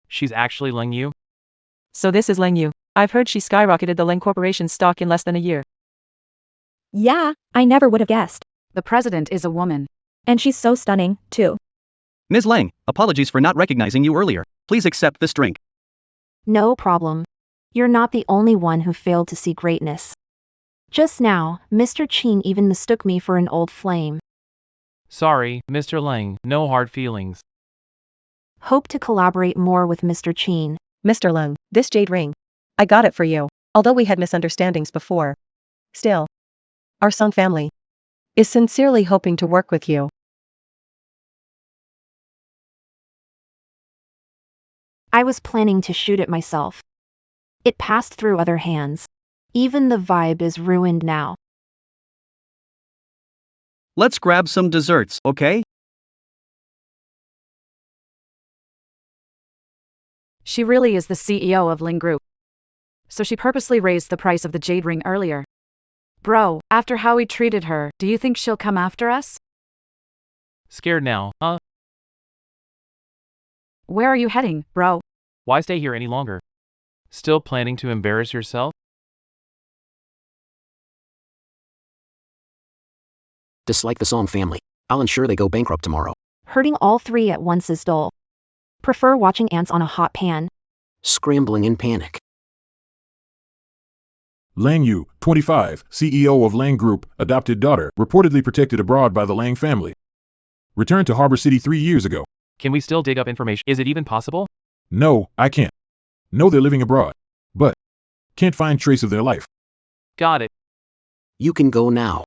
She's actually Leng Yu? So this is Leng Yu. I've heard she skyrocketed the Leng Corporation's stock in less than a year. Yeah, I never would have guessed. The president is a woman. And she's so stunning, too. Ms. Lang, apologies for not recognizing you earlier. Please accept this drink. No problem. You're not the only one who failed to see greatness. Just now, Mr. Cheen even mistook me for an old flame. Sorry, Mr. Lang, no hard feelings. Hope to collaborate more with Mr. Chin. Mr. Lung, this jade ring. I got it for you, although we had misunderstandings before. Still, our Song family is sincerely hoping to work with you. I was planning to shoot it myself. It passed through other hands. Even the vibe is ruined now. Let's grab some desserts, okay? She really is the CEO of Ling Group. So she purposely raised the price of the jade ring earlier. Bro, after how we treated her, do you think she'll come after us? Scared now, huh? Where are you heading, bro? Why stay here any longer? Still planning to embarrass yourself? Dislike the Song family. I'll ensure they go bankrupt tomorrow. Hurting all three at once is dull. Prefer watching ants on a hot pan. Scrambling in panic. Lang Yu, 25, CEO of Lang Group, adopted daughter, reportedly protected abroad by the Lang family. Returned to Harbor City 3 years ago. Can we still dig up information? Is it even possible? No, I can't. Know they're living abroad. But can't find trace of their life. Got it. You can go now.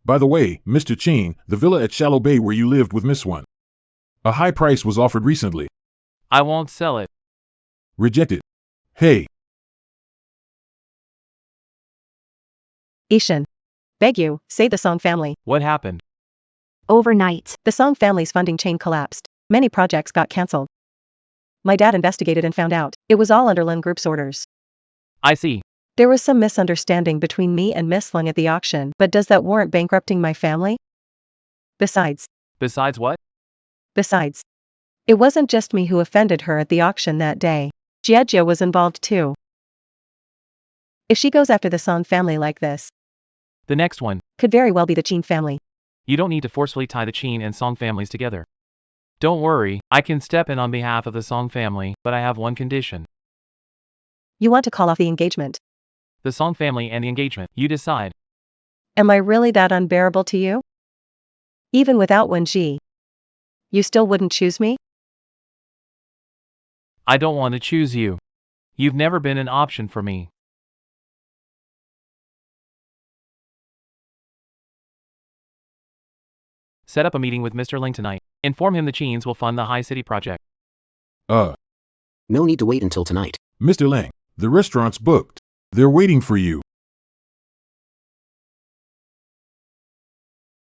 By the way, Mr. Chin, the villa at Shallow Bay where you lived with Miss One. A high price was offered recently. I won't sell it. Rejected. Hey. Ishan. Beg you, save the Song family. What happened? Overnight. The Song family's funding chain collapsed. Many projects got cancelled. My dad investigated and found out it was all under Lung Group's orders. I see. There was some misunderstanding between me and Miss Lung at the auction, but does that warrant bankrupting my family? Besides, Besides what? it wasn't just me who offended her at the auction that day. Jiejia was involved too. If she goes after the Song family like this, The next one. could very well be the Qin family. You don't need to forcefully tie the Qin and Song families together. Don't worry, I can step in on behalf of the Song family, but I have one condition. You want to call off the engagement. The Song family and the engagement, you decide. Am I really that unbearable to you? Even without Wenji, you still wouldn't choose me? I don't want to choose you. You've never been an option for me. Set up a meeting with Mr. Ling tonight. Inform him the Cheens will fund the High City project. No need to wait until tonight. Mr. Lang, the restaurant's booked. They're waiting for you.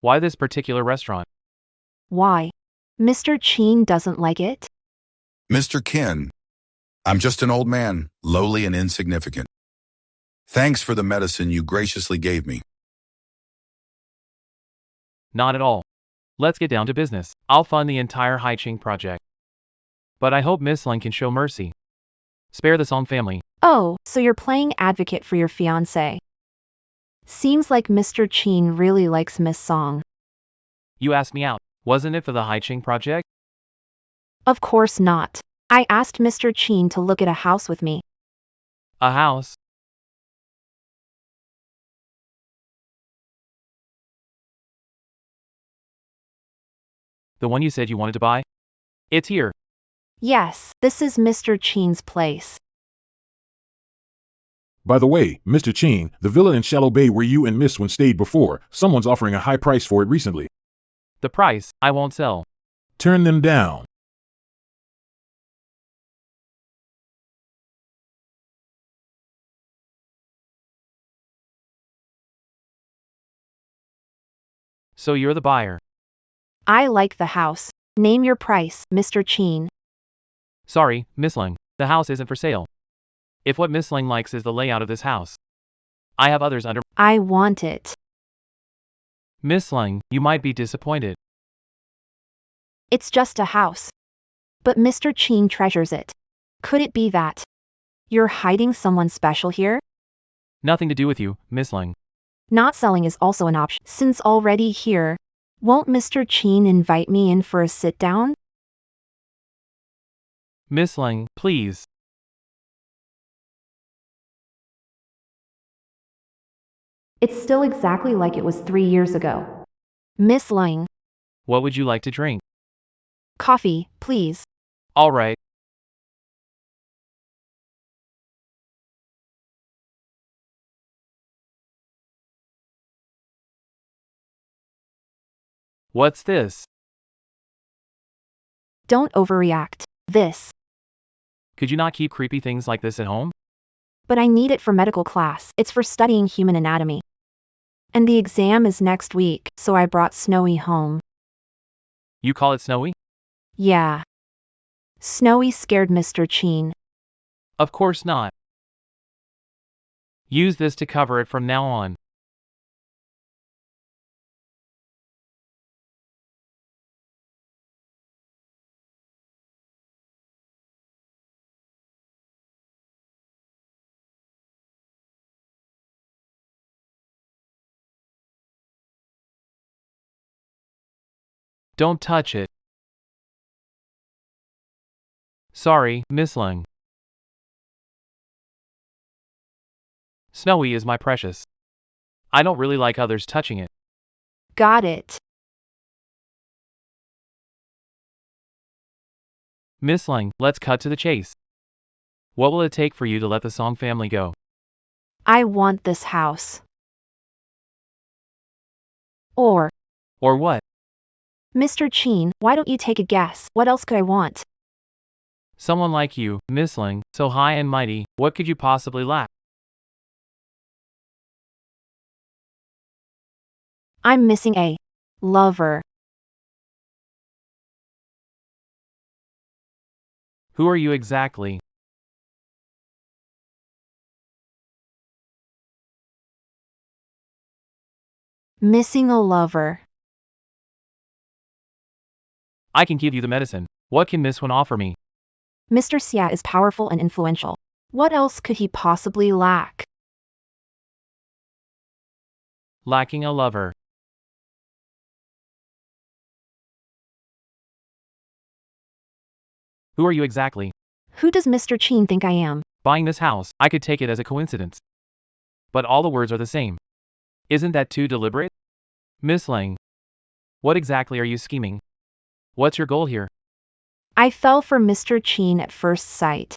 Why this particular restaurant? Why? Mr. Chin doesn't like it? Mr. Kin, I'm just an old man, lowly and insignificant. Thanks for the medicine you graciously gave me. Not at all. Let's get down to business. I'll fund the entire Haiqing project. But I hope Miss Ling can show mercy. Spare the Song family. Oh, so you're playing advocate for your fiancé. Seems like Mr. Chin really likes Miss Song. You asked me out. Wasn't it for the Haiqing project? Of course not. I asked Mr. Chin to look at a house with me. A house? The one you said you wanted to buy? It's here. Yes, this is Mr. Chin's place. By the way, Mr. Chin, the villa in Shallow Bay where you and Miss One stayed before, someone's offering a high price for it recently. The price, I won't sell. Turn them down. So you're the buyer. I like the house. Name your price, Mr. Chin. Sorry, Miss Ling, the house isn't for sale. If what Miss Ling likes is the layout of this house, I have others under. I want it. Miss Ling, you might be disappointed. It's just a house. But Mr. Chin treasures it. Could it be that you're hiding someone special here? Nothing to do with you, Miss Ling. Not selling is also an option. Since already here, won't Mr. Chin invite me in for a sit down? Miss Ling, please. It's still exactly like it was 3 years ago. Miss Lang. What would you like to drink? Coffee, please. All right. What's this? Don't overreact. This. Could you not keep creepy things like this at home? But I need it for medical class. It's for studying human anatomy. And the exam is next week, so I brought Snowy home. You call it snowy? Yeah. Snowy scared Mr. Cheen. Of course not. Use this to cover it from now on. Don't touch it. Sorry, Miss Lang. Snowy is my precious. I don't really like others touching it. Got it. Miss Lang, let's cut to the chase. What will it take for you to let the Song family go? I want this house. Or, Or what? Mr. Cheen, why don't you take a guess? What else could I want? Someone like you, Miss Lang, so high and mighty, what could you possibly lack? I'm missing a lover. Who are you exactly? Missing a lover. I can give you the medicine. What can Miss Wan offer me? Mr. Xia is powerful and influential. What else could he possibly lack? Lacking a lover. Who are you exactly? Who does Mr. Cheen think I am? Buying this house, I could take it as a coincidence. But all the words are the same. Isn't that too deliberate? Miss Lang, what exactly are you scheming? What's your goal here? I fell for Mr. Cheen at first sight.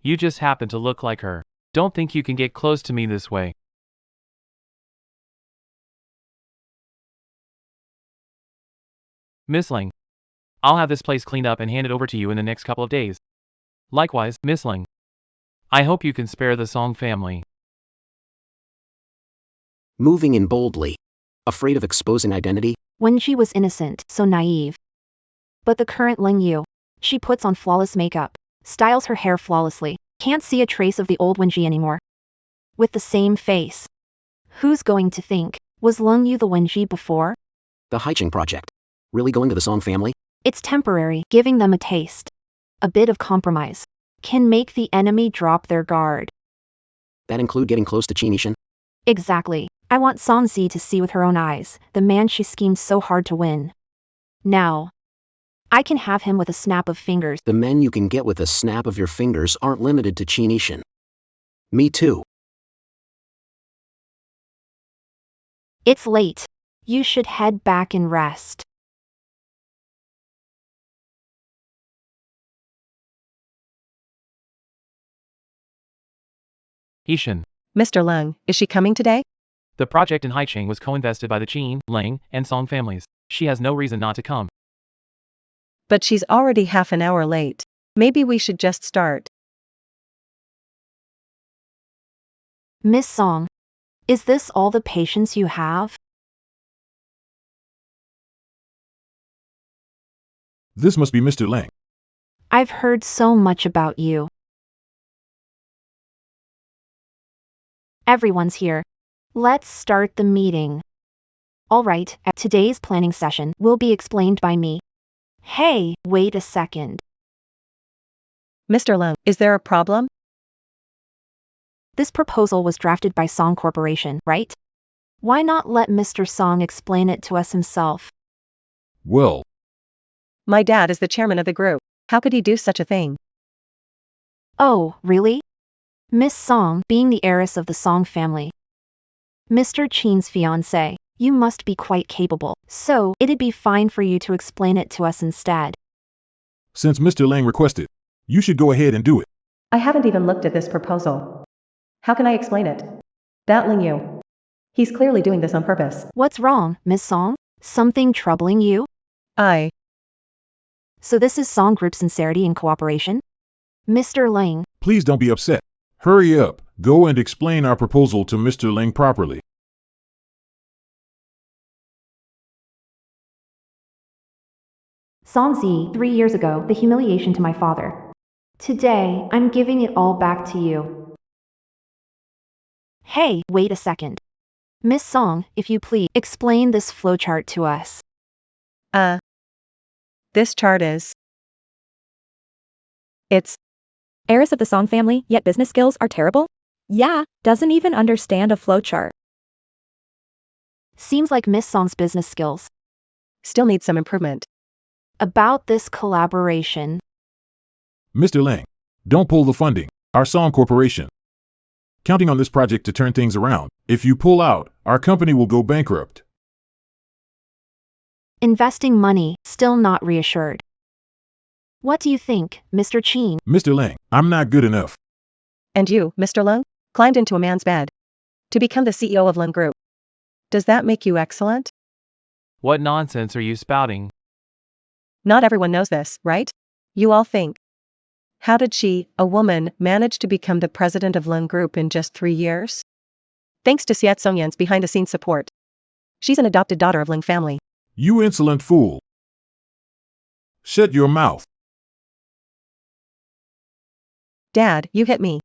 You just happen to look like her. Don't think you can get close to me this way. Miss Lang, I'll have this place cleaned up and handed over to you in the next couple of days. Likewise, Miss Lang, I hope you can spare the Song family. Moving in boldly. Afraid of exposing identity? When she was innocent, so naive. But the current Ling Yu. She puts on flawless makeup, styles her hair flawlessly, can't see a trace of the old Wenji anymore. With the same face. Who's going to think, was Ling Yu the Wenji before? The Haiching project. Really going to the Song family? It's temporary, giving them a taste. A bit of compromise. Can make the enemy drop their guard. That include getting close to Chinishin? Exactly. I want Song Zi to see with her own eyes, the man she schemed so hard to win. Now. I can have him with a snap of fingers. The men you can get with a snap of your fingers aren't limited to Chinishin. Me too. It's late. You should head back and rest. Ishan, Mr. Lang, is she coming today? the project in Haiching was co-invested by the Qin, Lang, and Song families. She has no reason not to come. But she's already half an hour late. Maybe we should just start. Miss Song. Is this all the patience you have? This must be Mr. Lang. I've heard so much about you. Everyone's here. Let's start the meeting. Alright, at today's planning session will be explained by me. Hey, wait a second. Mr. Lang, is there a problem? This proposal was drafted by Song Corporation, right? Why not let Mr. Song explain it to us himself? Well, My dad is the chairman of the group. How could he do such a thing? Oh, really? Miss Song, being the heiress of the Song family, Mr. Chen's fiancé, you must be quite capable, so it'd be fine for you to explain it to us instead. Since Mr. Lang requested, you should go ahead and do it. I haven't even looked at this proposal. How can I explain it? That Ling Yu. He's clearly doing this on purpose. What's wrong, Miss Song? Something troubling you? So this is Song Group sincerity and cooperation? Mr. Lang, Please don't be upset. Hurry up, go and explain our proposal to Mr. Lang properly. Song Z, 3 years ago, the humiliation to my father. Today, I'm giving it all back to you. hey, wait a second. Miss Song, if you please, explain this flowchart to us. This chart is. It's. Heiress of the Song family, yet business skills are terrible? Yeah, doesn't even understand a flowchart. Seems like Miss Song's business skills. Still needs some improvement. About this collaboration. Mr. Lang, don't pull the funding. Our Song Corporation. Counting on this project to turn things around. If you pull out, our company will go bankrupt. Investing money, still not reassured. What do you think, Mr. Chen? Mr. Lang, I'm not good enough. And you, Mr. Lung, climbed into a man's bed to become the CEO of Lung Group. Does that make you excellent? What nonsense are you spouting? Not everyone knows this, right? You all think. How did she, a woman, manage to become the president of Lung Group in just 3 years? Thanks to Siet Songyan's behind-the-scenes support. She's an adopted daughter of Lung family. You insolent fool. Shut your mouth. Dad, you hit me.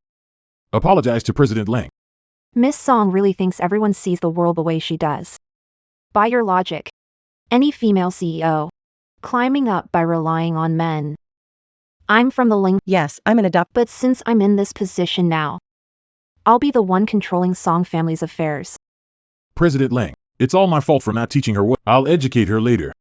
Apologize to President Lang. Miss Song really thinks everyone sees the world the way she does. By your logic, any female CEO, climbing up by relying on men. I'm from the Ling, Yes, I'm an adopt. but since I'm in this position now, I'll be the one controlling Song family's affairs. President Lang, it's all my fault for not teaching her what. I'll educate her later.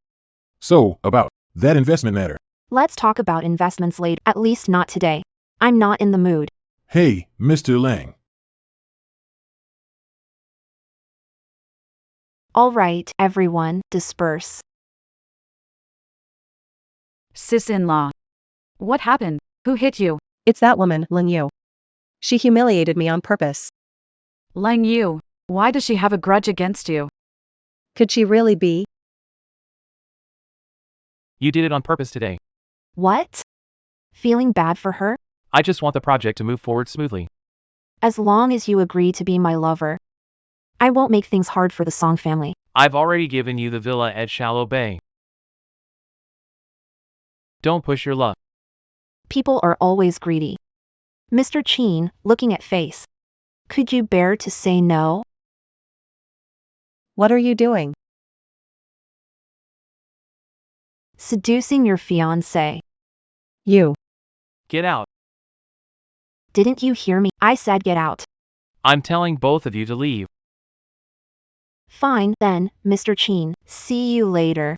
So, about that investment matter. Let's talk about investments later, at least not today. I'm not in the mood. Hey, Mr. Lang. All right, everyone, disperse. Sis-in-law. What happened? Who hit you? It's that woman, Lin Yu. She humiliated me on purpose. Lang Yu. Why does she have a grudge against you? Could she really be? You did it on purpose today. What? Feeling bad for her? I just want the project to move forward smoothly. As long as you agree to be my lover, I won't make things hard for the Song family. I've already given you the villa at Shallow Bay. Don't push your luck. People are always greedy. Mr. Chen, looking at face. Could you bear to say no? What are you doing? Seducing your fiancé. You. Get out. Didn't you hear me? I said get out. I'm telling both of you to leave. Fine, then, Mr. Chen. See you later.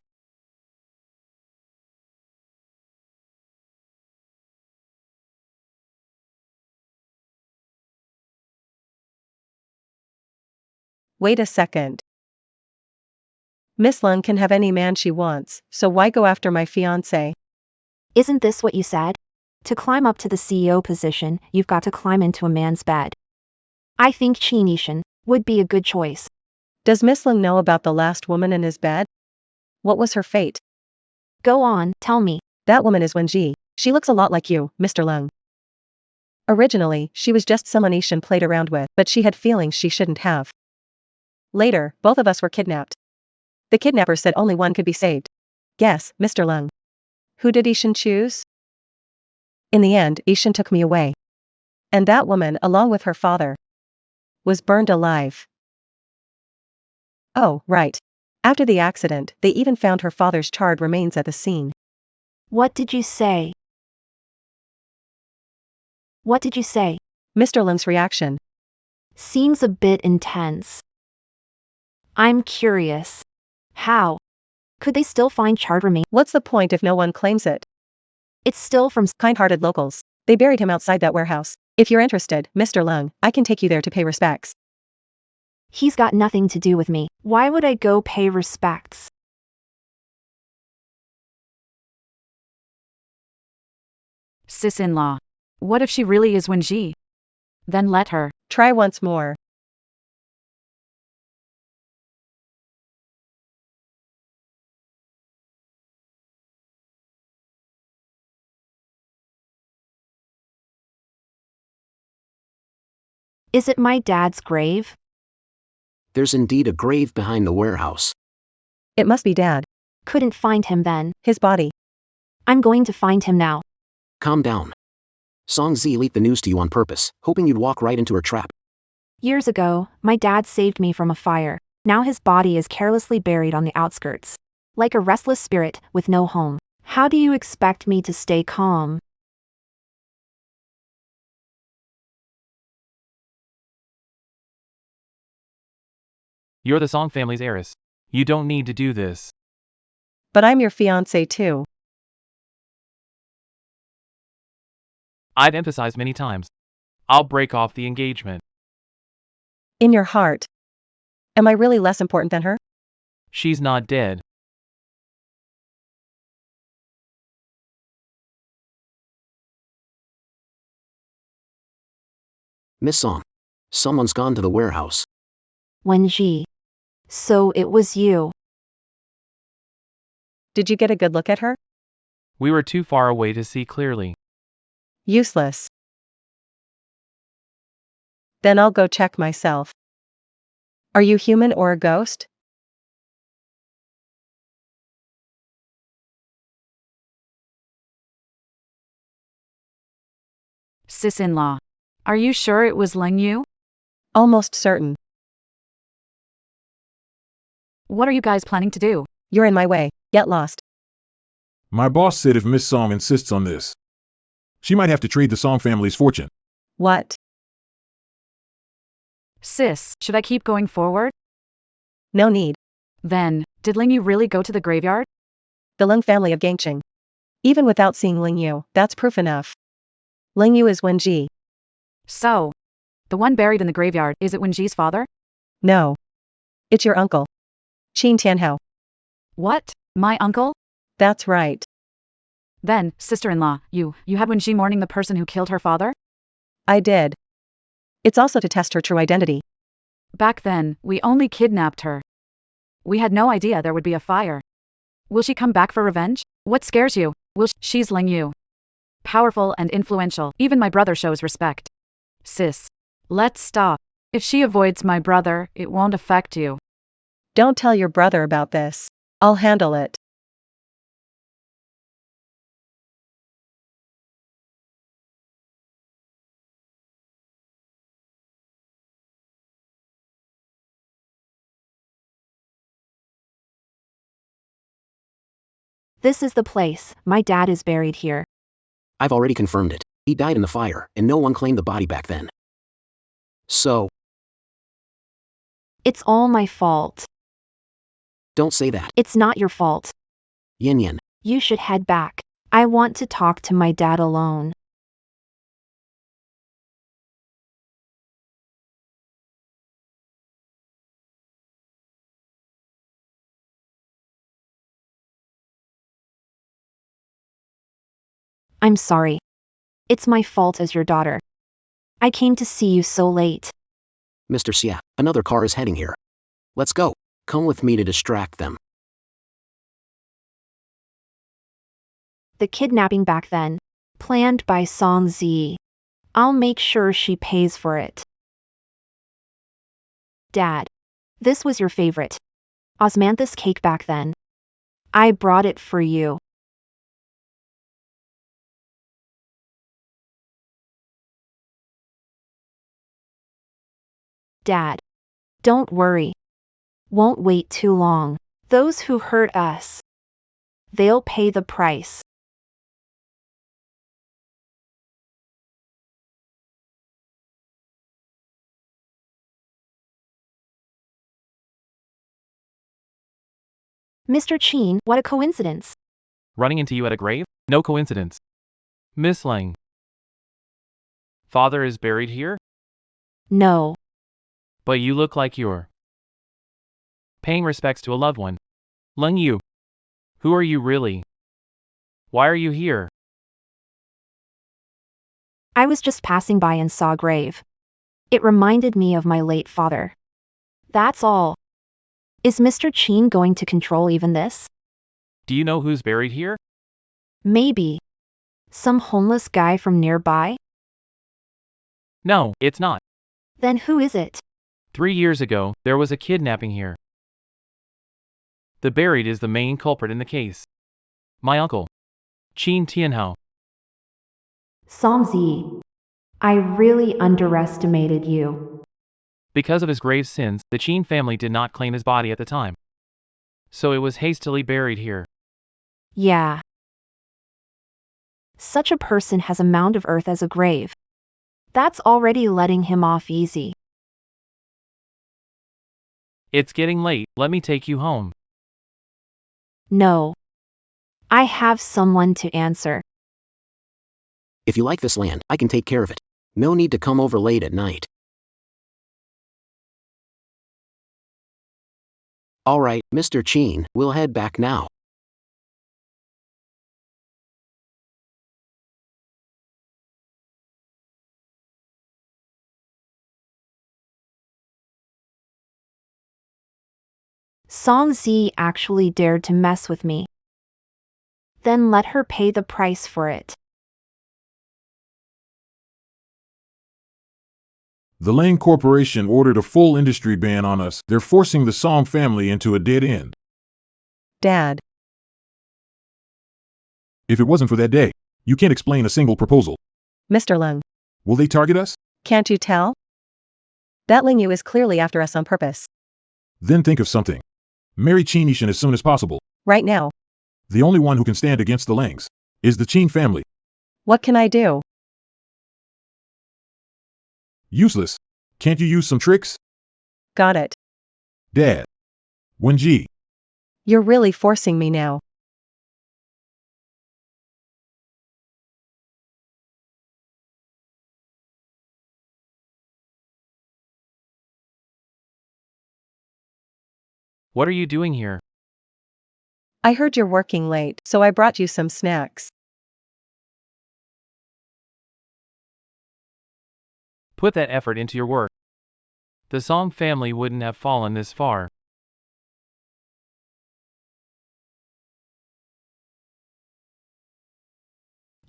Wait a second. Miss Lung can have any man she wants, so why go after my fiancé? Isn't this what you said? To climb up to the CEO position, you've got to climb into a man's bed. I think Qin Yishan would be a good choice. Does Miss Lung know about the last woman in his bed? What was her fate? Go on, tell me. That woman is Wenji. She looks a lot like you, Mr. Lung. Originally, she was just someone Ishan played around with, but she had feelings she shouldn't have. Later, both of us were kidnapped. The kidnapper said only one could be saved. Guess, Mr. Lung. Who did Ishan choose? In the end, Ishan took me away. And that woman, along with her father, was burned alive. Oh, right. After the accident, they even found her father's charred remains at the scene. What did you say? What did you say? Mr. Lung's reaction. Seems a bit intense. I'm curious. How? Could they still find charred remains? What's the point if no one claims it? It's still from Kind-hearted locals. They buried him outside that warehouse. If you're interested, Mr. Lung, I can take you there to pay respects. He's got nothing to do with me. Why would I go pay respects? Sis-in-law. What if she really is Wenji? Then let her. Try once more. Is it my dad's grave? There's indeed a grave behind the warehouse. It must be Dad. Couldn't find him then. His body. I'm going to find him now. Calm down. Song Z leaked the news to you on purpose, hoping you'd walk right into her trap. Years ago, my dad saved me from a fire. Now his body is carelessly buried on the outskirts. Like a restless spirit with no home. How do you expect me to stay calm? You're the Song family's heiress. You don't need to do this. But I'm your fiancé too. I'd emphasized many times. I'll break off the engagement. In your heart. Am I really less important than her? She's not dead. Miss Song. Someone's gone to the warehouse. Wenji. So it was you. Did you get a good look at her? We were too far away to see clearly. Useless. Then I'll go check myself. Are you human or a ghost? Sis-in-law. Are you sure it was Lingyu? Almost certain. What are you guys planning to do? You're in my way. Get lost. My boss said if Miss Song insists on this, she might have to trade the Song family's fortune. What? Sis, should I keep going forward? No need. Then, did Lingyu really go to the graveyard? The Lung family of Gangqing. Even without seeing Lingyu, that's proof enough. Lingyu is Wenji. So, the one buried in the graveyard, is it Wenji's father? No. It's your uncle. Qin Tianhao. What? My uncle? That's right. Then, sister-in-law, you had Wenji mourning the person who killed her father? I did. It's also to test her true identity. Back then, we only kidnapped her. We had no idea there would be a fire. Will she come back for revenge? What scares you? She's Lingyu. Powerful and influential, even my brother shows respect. Sis. Let's stop. If she avoids my brother, it won't affect you. Don't tell your brother about this. I'll handle it. This is the place. My dad is buried here. I've already confirmed it. He died in the fire, and no one claimed the body back then. So, It's all my fault. don't say that. It's not your fault. Yin Yin. You should head back. I want to talk to my dad alone. I'm sorry. It's my fault as your daughter. I came to see you so late. Mr. Xia, another car is heading here. Let's go. Come with me to distract them. The kidnapping back then, planned by Song Z. I'll make sure she pays for it. Dad. This was your favorite. Osmanthus cake back then. I brought it for you. Dad. Don't worry. Won't wait too long. Those who hurt us. They'll pay the price. Mr. Qin, what a coincidence. Running into you at a grave? No coincidence. Miss Lang. Father is buried here? No. But you look like you're paying respects to a loved one. Leng Yu. Who are you really? Why are you here? I was just passing by and saw a grave. It reminded me of my late father. That's all. Is Mr. Qin going to control even this? Do you know who's buried here? Maybe. Some homeless guy from nearby? No, it's not. Then who is it? 3 years ago, there was a kidnapping here. The buried is the main culprit in the case. My uncle, Qin Tianhao. Songzi, I really underestimated you. Because of his grave sins, the Qin family did not claim his body at the time. So it was hastily buried here. Yeah. Such a person has a mound of earth as a grave. That's already letting him off easy. It's getting late, let me take you home. No. I have someone to answer. If you like this land, I can take care of it. No need to come over late at night. Alright, Mr. Qin, we'll head back now. Songzi actually dared to mess with me. Then let her pay the price for it. The Lane Corporation ordered a full industry ban on us. They're forcing the Song family into a dead end. Dad. If it wasn't for that day, you can't explain a single proposal. Mr. Leng. Will they target us? Can't you tell? That Ling Yu is clearly after us on purpose. Then think of something. Marry Qin Yishan as soon as possible. Right now. The only one who can stand against the Langs is the Qin family. What can I do? Useless. Can't you use some tricks? Got it. Dad. Wenji. You're really forcing me now. What are you doing here? I heard you're working late, so I brought you some snacks. Put that effort into your work. The Song family wouldn't have fallen this far.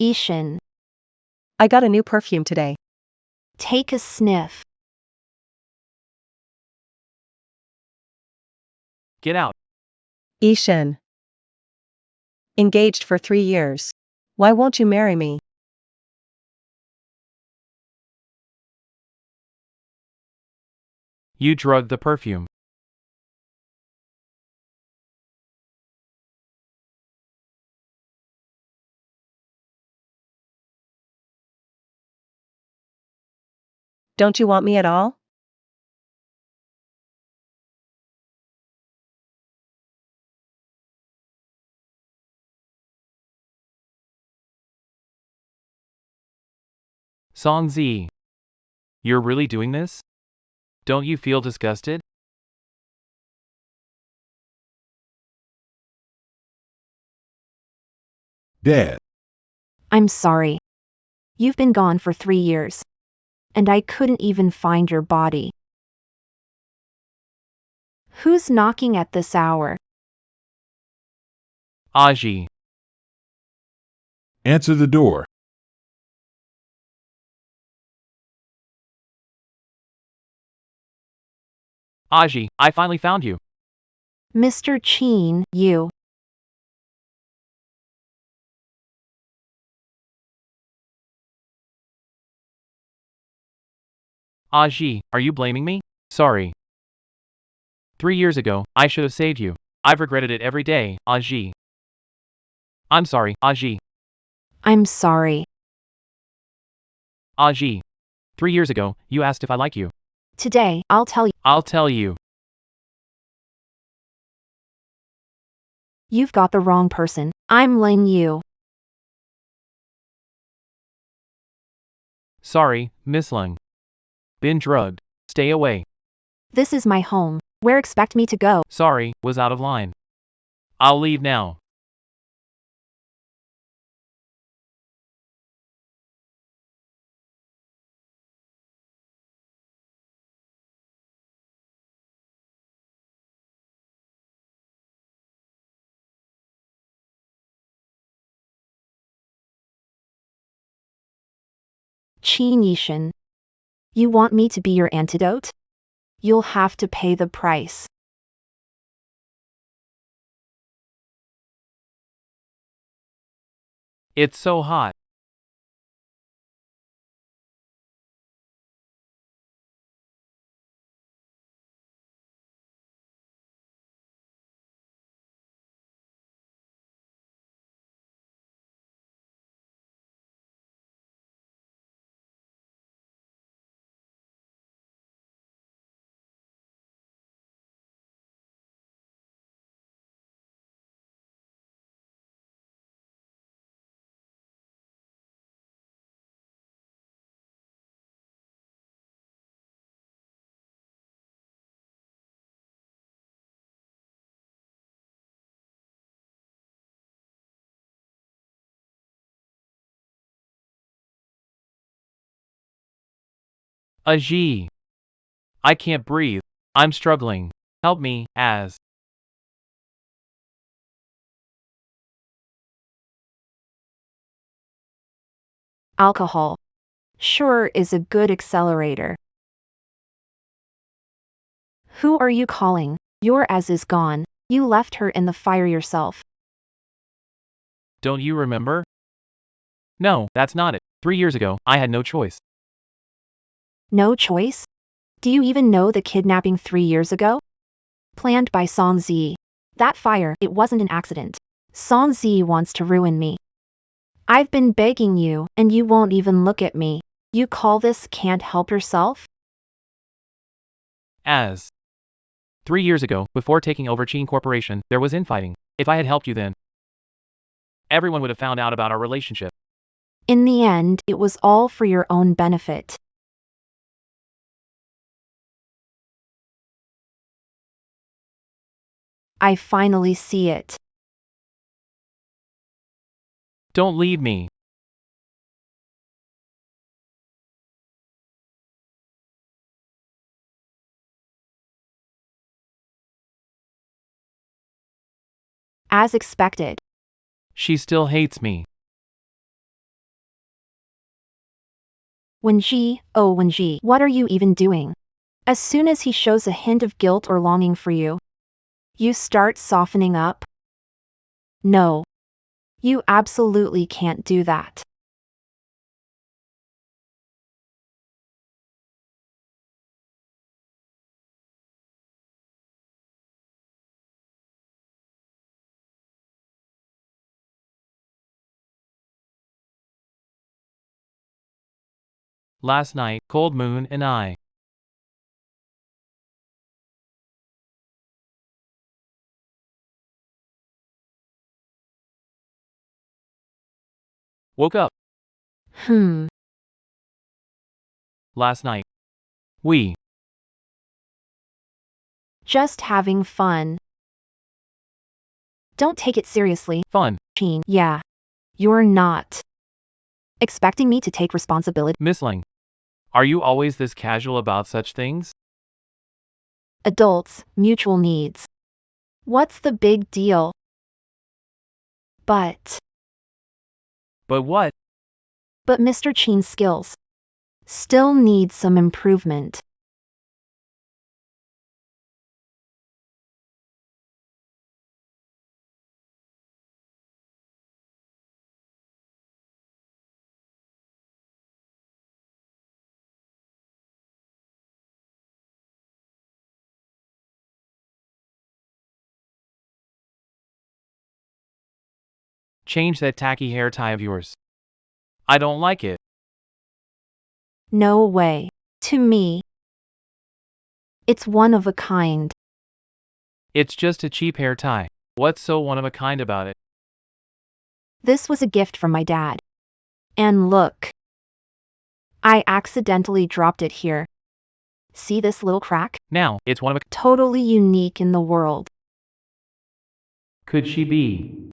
Ishin, I got a new perfume today. take a sniff. Get out. Ishin. Engaged for 3 years. Why won't you marry me? You drugged the perfume. Don't you want me at all? Song Z. You're really doing this? Don't you feel disgusted? Dad. I'm sorry. You've been gone for 3 years. And I couldn't even find your body. Who's knocking at this hour? Aji. Answer the door. Aji, I finally found you. Mr. Qin, you. Aji, are you blaming me? Sorry. 3 years ago, I should have saved you. I've regretted it every day, Aji. I'm sorry, Aji. I'm sorry. Aji. 3 years ago, you asked if I like you. Today, I'll tell you. I'll tell you. You've got the wrong person. I'm Ling Yu. Sorry, Miss Lung. Been drugged. Stay away. This is my home. Where expect me to go? Sorry, was out of line. I'll leave now. Qi Nishan. You want me to be your antidote? You'll have to pay the price. It's so hot. Ajee. I can't breathe. I'm struggling. Help me, as. Alcohol. Sure is a good accelerator. Who are you calling? Your as is gone. You left her in the fire yourself. Don't you remember? No, that's not it. 3 years ago, I had no choice. No choice? Do you even know the kidnapping 3 years ago? Planned by Song Zi. That fire, it wasn't an accident. Song Zi wants to ruin me. I've been begging you, and you won't even look at me. You call this can't help yourself? As. 3 years ago, before taking over Qin Corporation, there was infighting. If I had helped you then, everyone would have found out about our relationship. In the end, it was all for your own benefit. I finally see it. Don't leave me. As expected. She still hates me. Wenji, what are you even doing? As soon as he shows a hint of guilt or longing for you, you start softening up? No. You absolutely can't do that. Last night, Cold Moon and I woke up. Last night. We. Just having fun. Don't take it seriously. Fun. Qin, yeah. You're not. Expecting me to take responsibility? Miss Ling. Are you always this casual about such things? Adults, mutual needs. What's the big deal? But What? Mr. Qin's skills still need some improvement. Change that tacky hair tie of yours. I don't like it. No way. To me, it's one of a kind. It's just a cheap hair tie. What's so one of a kind about it? This was a gift from my dad. And look, I accidentally dropped it here. See this little crack? Now, it's one of a... Totally unique in the world. Could she be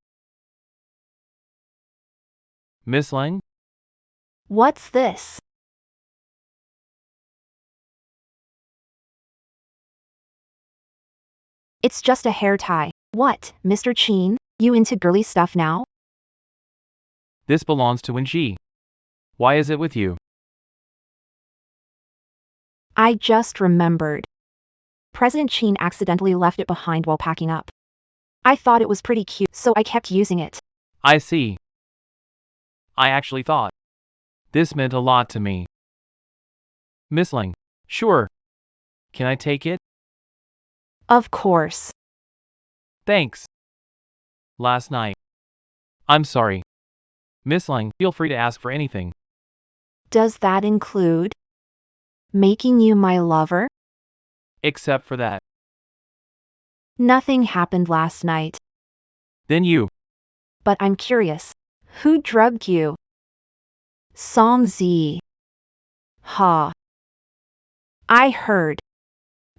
Miss Lang? What's this? It's just a hair tie. What, Mr. Chin? You into girly stuff now? This belongs to Wenji. Why is it with you? I just remembered. President Chin accidentally left it behind while packing up. I thought it was pretty cute, so I kept using it. I see. I actually thought this meant a lot to me. Miss Lang, sure. Can I take it? Of course. Thanks. Last night. I'm sorry. Miss Lang, feel free to ask for anything. Does that include making you my lover? Except for that. Nothing happened last night. Then you. But I'm curious. Who drugged you? Song Z. Ha. I heard.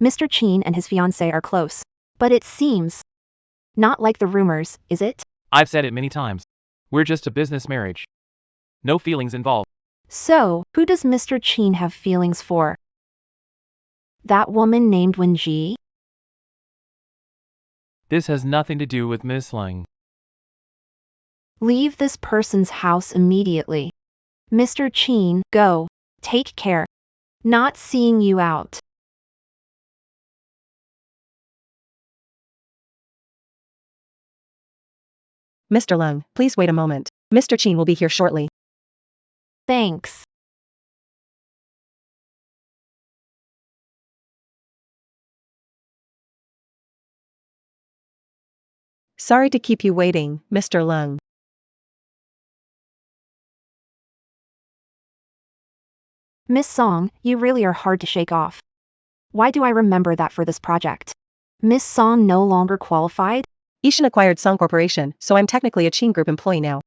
Mr. Chin and his fiancée are close. But it seems not like the rumors, is it? I've said it many times. We're just a business marriage. No feelings involved. So, who does Mr. Chin have feelings for? That woman named Wenji? This has nothing to do with Miss Lang. Leave this person's house immediately. Mr. Chin, go. Take care. Not seeing you out. Mr. Lung, please wait a moment. Mr. Chin will be here shortly. Thanks. Sorry to keep you waiting, Mr. Lung. Miss Song, you really are hard to shake off. Why do I remember that for this project? Miss Song no longer qualified? Ishan acquired Song Corporation, so I'm technically a Chin Group employee now.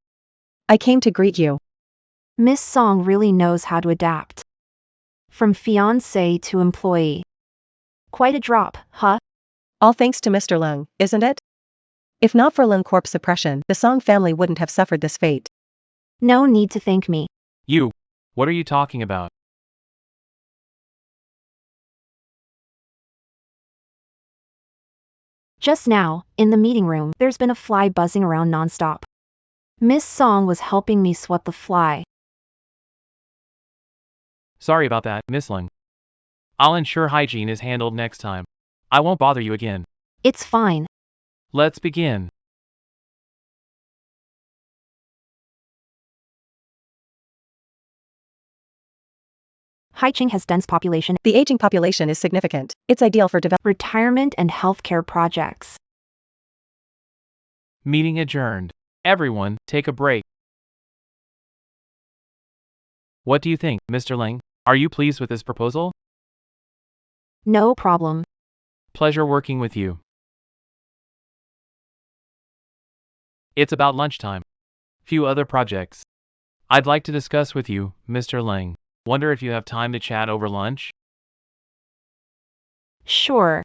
I came to greet you. Miss Song really knows how to adapt. From fiancé to employee. Quite a drop, huh? All thanks to Mr. Lung, isn't it? If not for Lung Corp's suppression, the Song family wouldn't have suffered this fate. No need to thank me. You. What are you talking about? Just now, in the meeting room, there's been a fly buzzing around nonstop. Miss Song was helping me swat the fly. Sorry about that, Miss Lang. I'll ensure hygiene is handled next time. I won't bother you again. It's fine. Let's begin. Haiching has dense population, The aging population is significant. It's ideal for retirement and healthcare projects. Meeting adjourned. Everyone, take a break. What do you think, Mr. Lang? Are you pleased with this proposal? No problem. Pleasure working with you. It's about lunchtime. Few other projects I'd like to discuss with you, Mr. Lang. Wonder if you have time to chat over lunch? Sure.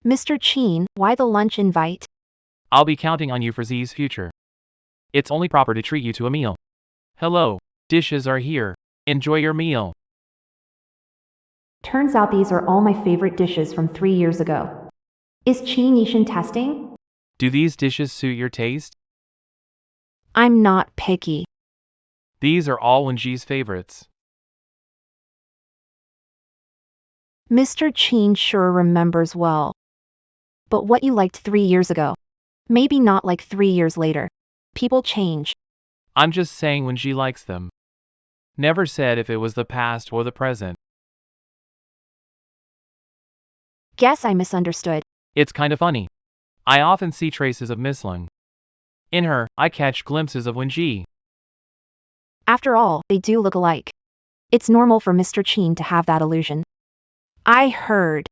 Mr. Chin, why the lunch invite? I'll be counting on you for Z's future. It's only proper to treat you to a meal. Hello, dishes are here. Enjoy your meal. Turns out these are all my favorite dishes from 3 years ago. Is Chi Nishan testing? Do these dishes suit your taste? I'm not picky. These are all Wenji's favorites. Mr. Chin sure remembers well. But what you liked 3 years ago. Maybe not like 3 years later. People change. I'm just saying Wenji likes them. Never said if it was the past or the present. Guess I misunderstood. It's kind of funny. I often see traces of Miss Lang. In her, I catch glimpses of Wenji. After all, they do look alike. It's normal for Mr. Chin to have that illusion. I heard.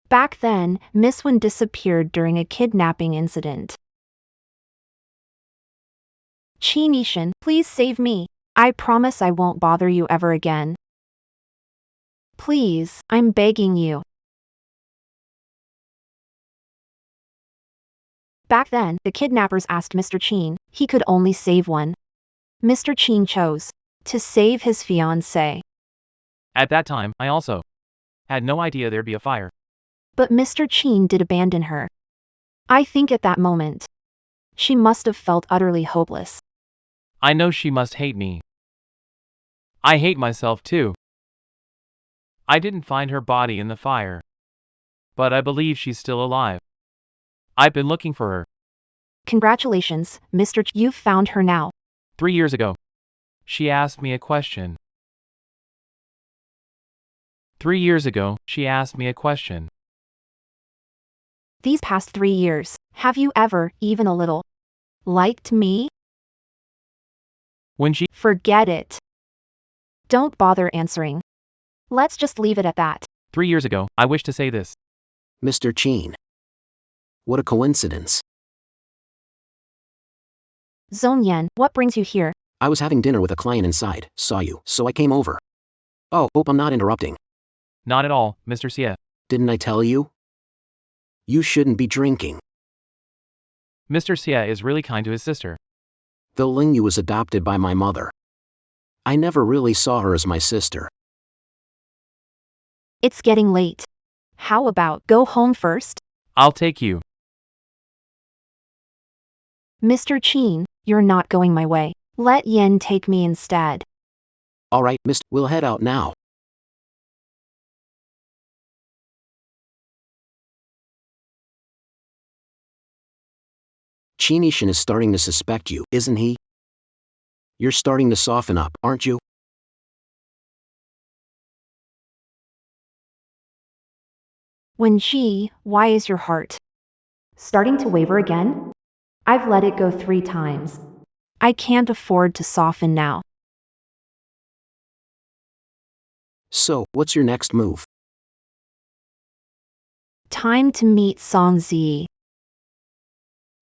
Back then, Miss Wen disappeared during a kidnapping incident. Chi Nishan, please save me. I promise I won't bother you ever again. Please, I'm begging you. Back then, the kidnappers asked Mr. Chin, he could only save one. Mr. Chin chose to save his fiancée. At that time, I also had no idea there'd be a fire. But Mr. Chin did abandon her. I think at that moment, she must have felt utterly hopeless. I know she must hate me. I hate myself too. I didn't find her body in the fire, but I believe she's still alive. I've been looking for her. Congratulations, Mr. Ch, you've found her now. 3 years ago, she asked me a question. 3 years ago, she asked me a question. These past 3 years, have you ever, even a little, liked me? When she Forget it. Don't bother answering. Let's just leave it at that. 3 years ago, I wish to say this. Mr. Chin. What a coincidence. Zhongyan, what brings you here? I was having dinner with a client inside, saw you, so I came over. Oh, hope I'm not interrupting. Not at all, Mr. Xie. Didn't I tell you? You shouldn't be drinking. Mr. Xie is really kind to his sister. The Lingyu was adopted by my mother. I never really saw her as my sister. It's getting late. How about go home first? I'll take you. Mr. Chin, you're not going my way. Let Yen take me instead. Alright, Mr. We'll head out now. Chinishin is starting to suspect you, isn't he? You're starting to soften up, aren't you? Wenji, why is your heart Starting to waver again? I've let it go 3 times. I can't afford to soften now. So, what's your next move? Time to meet Song Zi.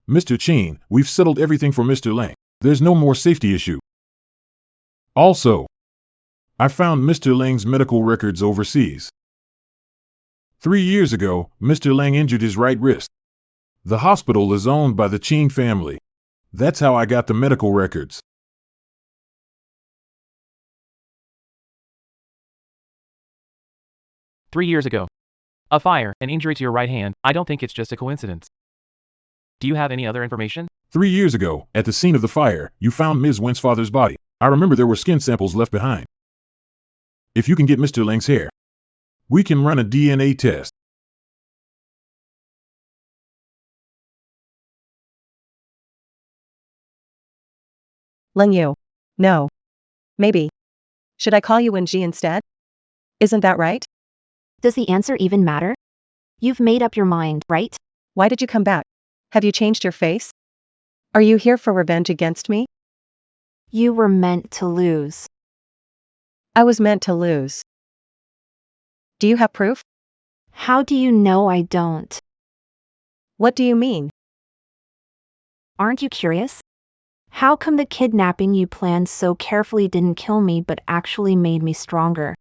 Mr. Chin, we've settled everything for Mr. Lang. There's no more safety issue. Also, I found Mr. Lang's medical records overseas. 3 years ago, Mr. Lang injured his right wrist. The hospital is owned by the Chin family. That's how I got the medical records. "3 years ago. A fire, an injury to your right hand. I don't think it's just a coincidence. Do you have any other information? 3 years ago, at the scene of the fire, you found Ms. Wen's father's body. I remember there were skin samples left behind. If you can get Mr. Lang's hair, we can run a DNA test. Lengyu. No. Maybe. Should I call you Wenji instead? Isn't that right? Does the answer even matter? You've made up your mind, right? Why did you come back? Have you changed your face? Are you here for revenge against me? You were meant to lose. I was meant to lose. Do you have proof? How do you know I don't? What do you mean? Aren't you curious? How come the kidnapping you planned so carefully didn't kill me but actually made me stronger?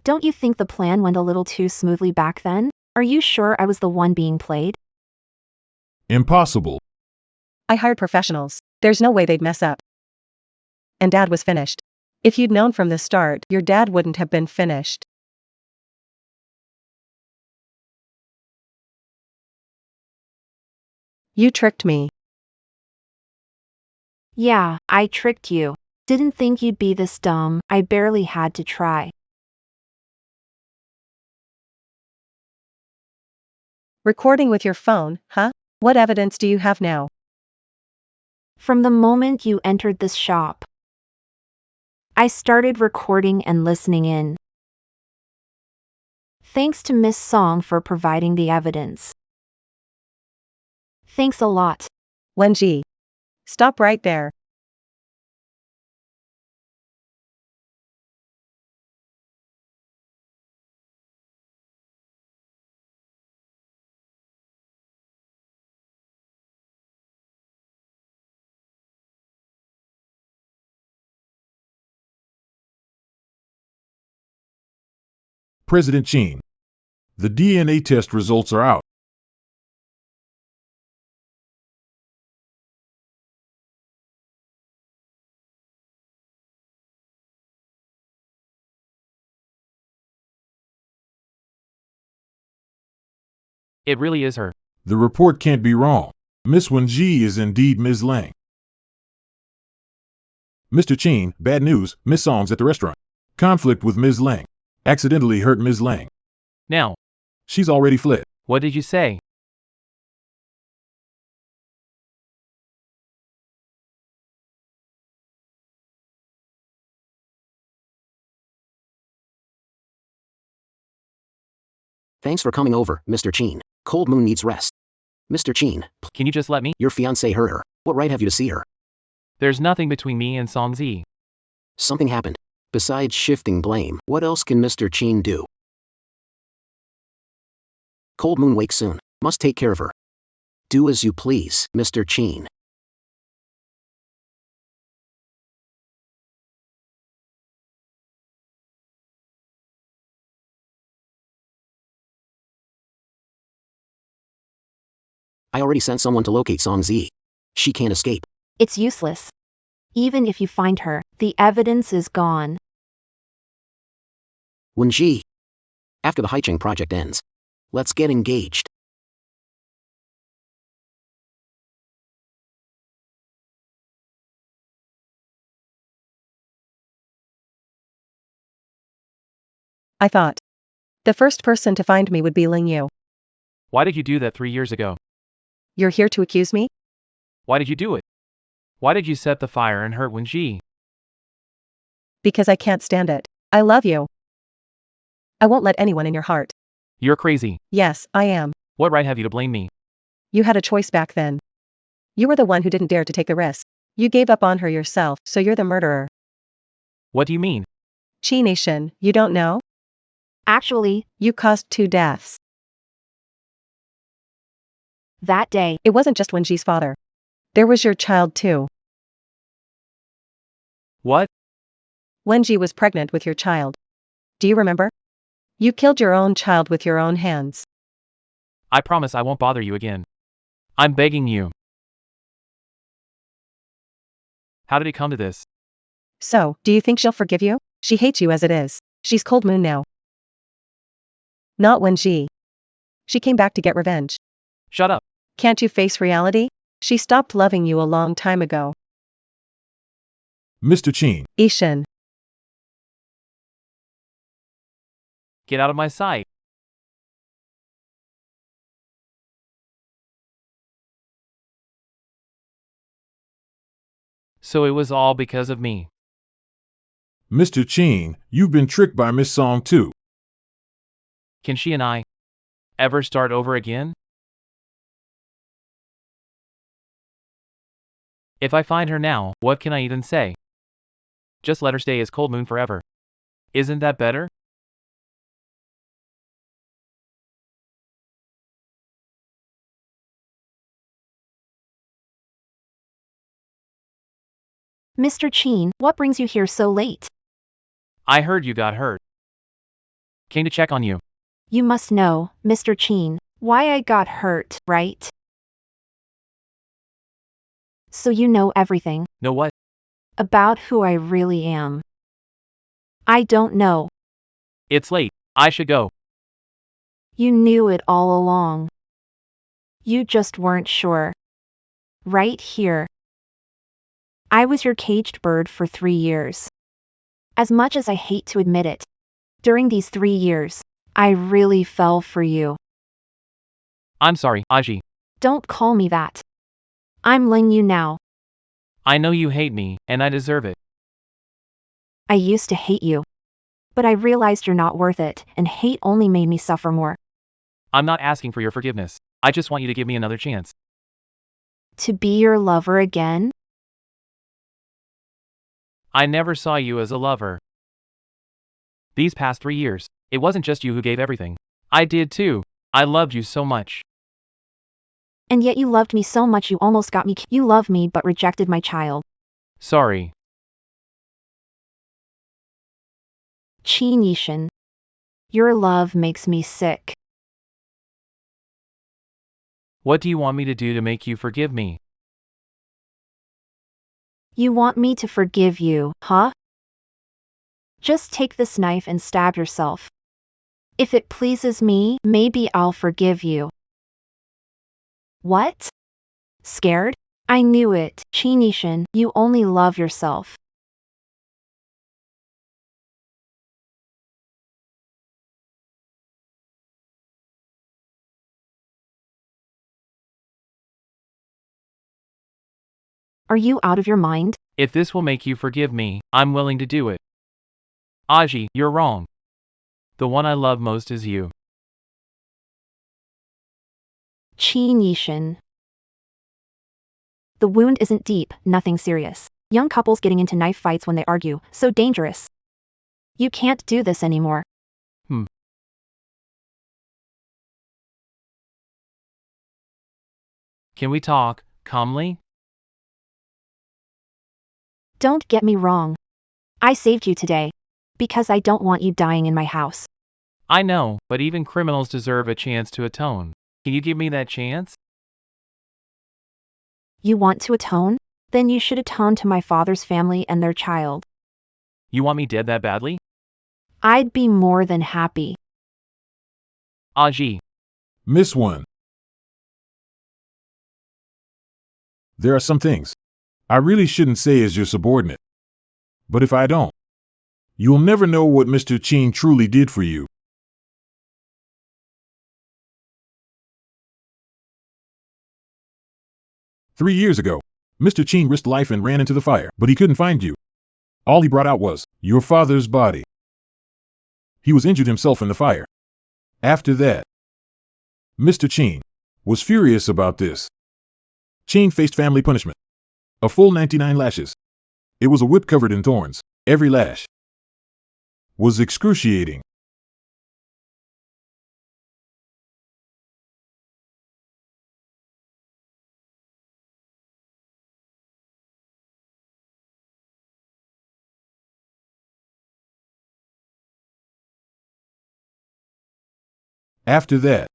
Don't you think the plan went a little too smoothly back then? Are you sure I was the one being played? Impossible. I hired professionals. There's no way they'd mess up. And Dad was finished. If you'd known from the start, your dad wouldn't have been finished. You tricked me. Yeah, I tricked you. Didn't think you'd be this dumb. I barely had to try. Recording with your phone, huh? What evidence do you have now? From the moment you entered this shop, I started recording and listening in. Thanks to Miss Song for providing the evidence. Thanks a lot. Wenji. Stop right there. President Chin. The DNA test results are out. It really is her. The report can't be wrong. Miss Wenji is indeed Ms. Lang. Mr. Chin, bad news, Miss Song's at the restaurant. Conflict with Ms. Lang. Accidentally hurt Ms. Lang. Now, She's already fled. what did you say? Thanks for coming over, Mr. Chin. Cold Moon needs rest. Mr. Chin, Can you just let me? your fiancée hurt her. What right have you to see her? There's nothing between me and Songzi. Something happened. Besides shifting blame, what else can Mr. Chin do? Cold Moon wakes soon. Must take care of her. Do as you please, Mr. Chin. I already sent someone to locate Songzi. She can't escape. It's useless. Even if you find her, the evidence is gone. Wenji. After the Haicheng project ends, let's get engaged. I thought. The first person to find me would be Ling Yu. Why did you do that 3 years ago? You're here to accuse me? Why did you do it? Why did you set the fire and hurt Wenji? Because I can't stand it. I love you. I won't let anyone in your heart. You're crazy. Yes, I am. What right have you to blame me? You had a choice back then. You were the one who didn't dare to take the risk. You gave up on her yourself, so you're the murderer. What do you mean? Chi Nation, you don't know? Actually, You caused 2 deaths. that day, It wasn't just Wenji's father. There was your child too. What? Wenji was pregnant with your child. Do you remember? You killed your own child with your own hands. I promise I won't bother you again. I'm begging you. How did it come to this? So, do you think she'll forgive you? She hates you as it is. She's Cold Moon now. Not Wenji. She came back to get revenge. Shut up. Can't you face reality? She stopped loving you a long time ago. Mr. Chin. Ishin. Get out of my sight. So it was all because of me. Mr. Chin, you've been tricked by Miss Song too. Can she and I ever start over again? If I find her now, what can I even say? Just let her stay as Cold Moon forever. Isn't that better? Mr. Chin, what brings you here so late? I heard you got hurt. Came to check on you. You must know, Mr. Chin, why I got hurt, right? So you know everything. Know what? About who I really am. I don't know. It's late. I should go. You knew it all along. You just weren't sure. Right here. I was your caged bird for 3 years. As much as I hate to admit it, during these 3 years, I really fell for you. I'm sorry, Aji. Don't call me that. I'm Ling Yu now. I know you hate me, and I deserve it. I used to hate you. But I realized you're not worth it, and hate only made me suffer more. I'm not asking for your forgiveness. I just want you to give me another chance. To be your lover again? I never saw you as a lover. These past 3 years, it wasn't just you who gave everything. I did too. I loved you so much. And yet you loved me so much you almost got me. You love me but rejected my child. Sorry. Qi Nishan. Your love makes me sick. What do you want me to do to make you forgive me? You want me to forgive you, huh? Just take this knife and stab yourself. If it pleases me, maybe I'll forgive you. What? Scared? I knew it, Chinishin, you only love yourself. Are you out of your mind? If this will make you forgive me, I'm willing to do it. Aji, you're wrong. The one I love most is you. Chinishin. The wound isn't deep, nothing serious. Young couples getting into knife fights when they argue, so dangerous. You can't do this anymore. Can we talk, calmly? Don't get me wrong. I saved you today. Because I don't want you dying in my house. I know, but even criminals deserve a chance to atone. Can you give me that chance? You want to atone? Then you should atone to my father's family and their child. You want me dead that badly? I'd be more than happy. Aji. Miss One. There are some things I really shouldn't say as your subordinate. But if I don't, you'll never know what Mr. Chin truly did for you. "3 years ago, Mr. Chin risked life and ran into the fire, but he couldn't find you. All he brought out was your father's body. He was injured himself in the fire. After that, Mr. Chin was furious about this. Chin faced family punishment. A full 99 lashes. It was a whip covered in thorns. Every lash was excruciating. After that,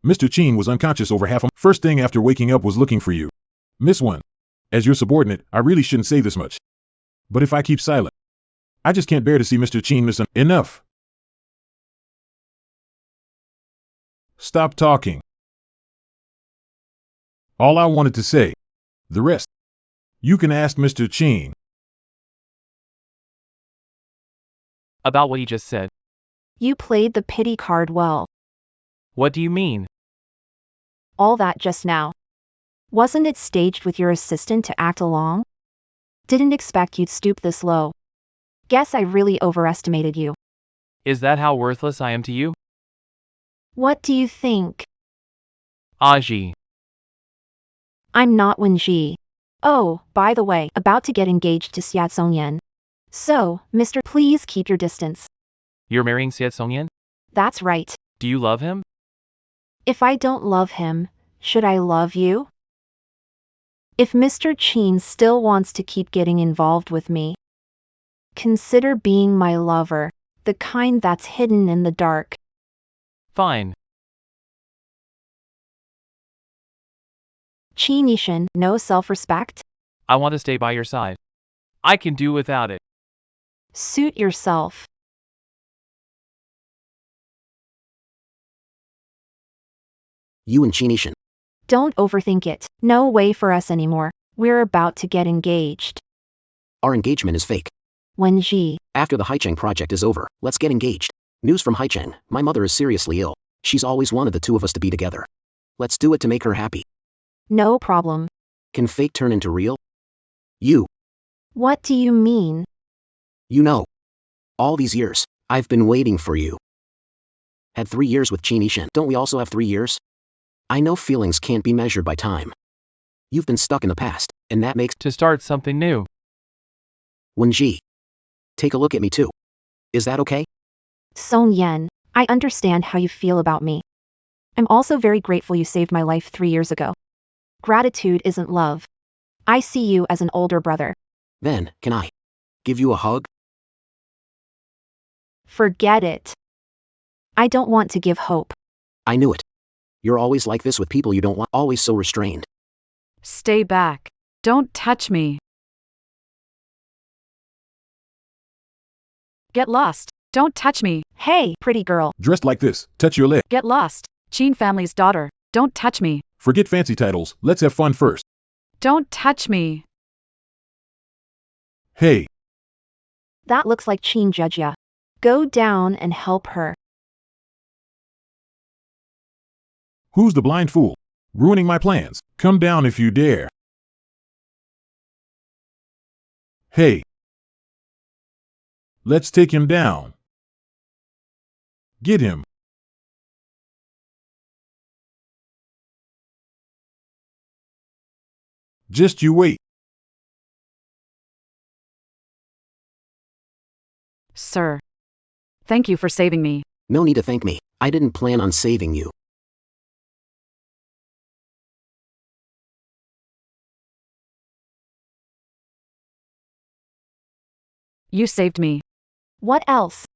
Mr. Chin was unconscious over half a month. First thing after waking up was looking for you. Miss One, as your subordinate, I really shouldn't say this much. But if I keep silent, I just can't bear to see Mr. Chin miss enough. Stop talking. All I wanted to say. The rest, you can ask Mr. Chin. About what you just said. You played the pity card well. What do you mean? All that just now. Wasn't it staged with your assistant to act along? Didn't expect you'd stoop this low. Guess I really overestimated you. Is that how worthless I am to you? What do you think? Aji. I'm not Wenji. Oh, by the way, about to get engaged to Xiat Songyan. So, Mr. Please keep your distance. You're marrying Siet Songyan? That's right. Do you love him? If I don't love him, should I love you? If Mr. Chin still wants to keep getting involved with me, consider being my lover, the kind that's hidden in the dark. Fine. Chinishin, no self-respect? I want to stay by your side. I can do without it. Suit yourself. You and Chinishin. Don't overthink it. No way for us anymore. We're about to get engaged. Our engagement is fake. Wenji. After the Haicheng project is over, let's get engaged. News from Haicheng, my mother is seriously ill. She's always wanted the two of us to be together. Let's do it to make her happy. No problem. Can fake turn into real? You. What do you mean? You know. All these years, I've been waiting for you. Had 3 years with Chinishin. Don't we also have 3 years? I know feelings can't be measured by time. You've been stuck in the past, and that makes To start something new. Wenji. Take a look at me too. Is that okay? Song Yen, I understand how you feel about me. I'm also very grateful you saved my life 3 years ago. Gratitude isn't love. I see you as an older brother. Then, can I give you a hug? Forget it. I don't want to give hope. I knew it. You're always like this with people you don't want, always so restrained. Stay back. Don't touch me. Get lost. Don't touch me. Hey, pretty girl. Dressed like this, touch your leg. Get lost. Chin family's daughter. Don't touch me. Forget fancy titles, let's have fun first. Don't touch me. Hey, That looks like Chin Jejia. Go down and help her. who's the blind fool? Ruining my plans. Come down if you dare. Hey. Let's take him down. Get him. Just you wait. Sir. Thank you for saving me. No need to thank me. I didn't plan on saving you. You saved me. What else?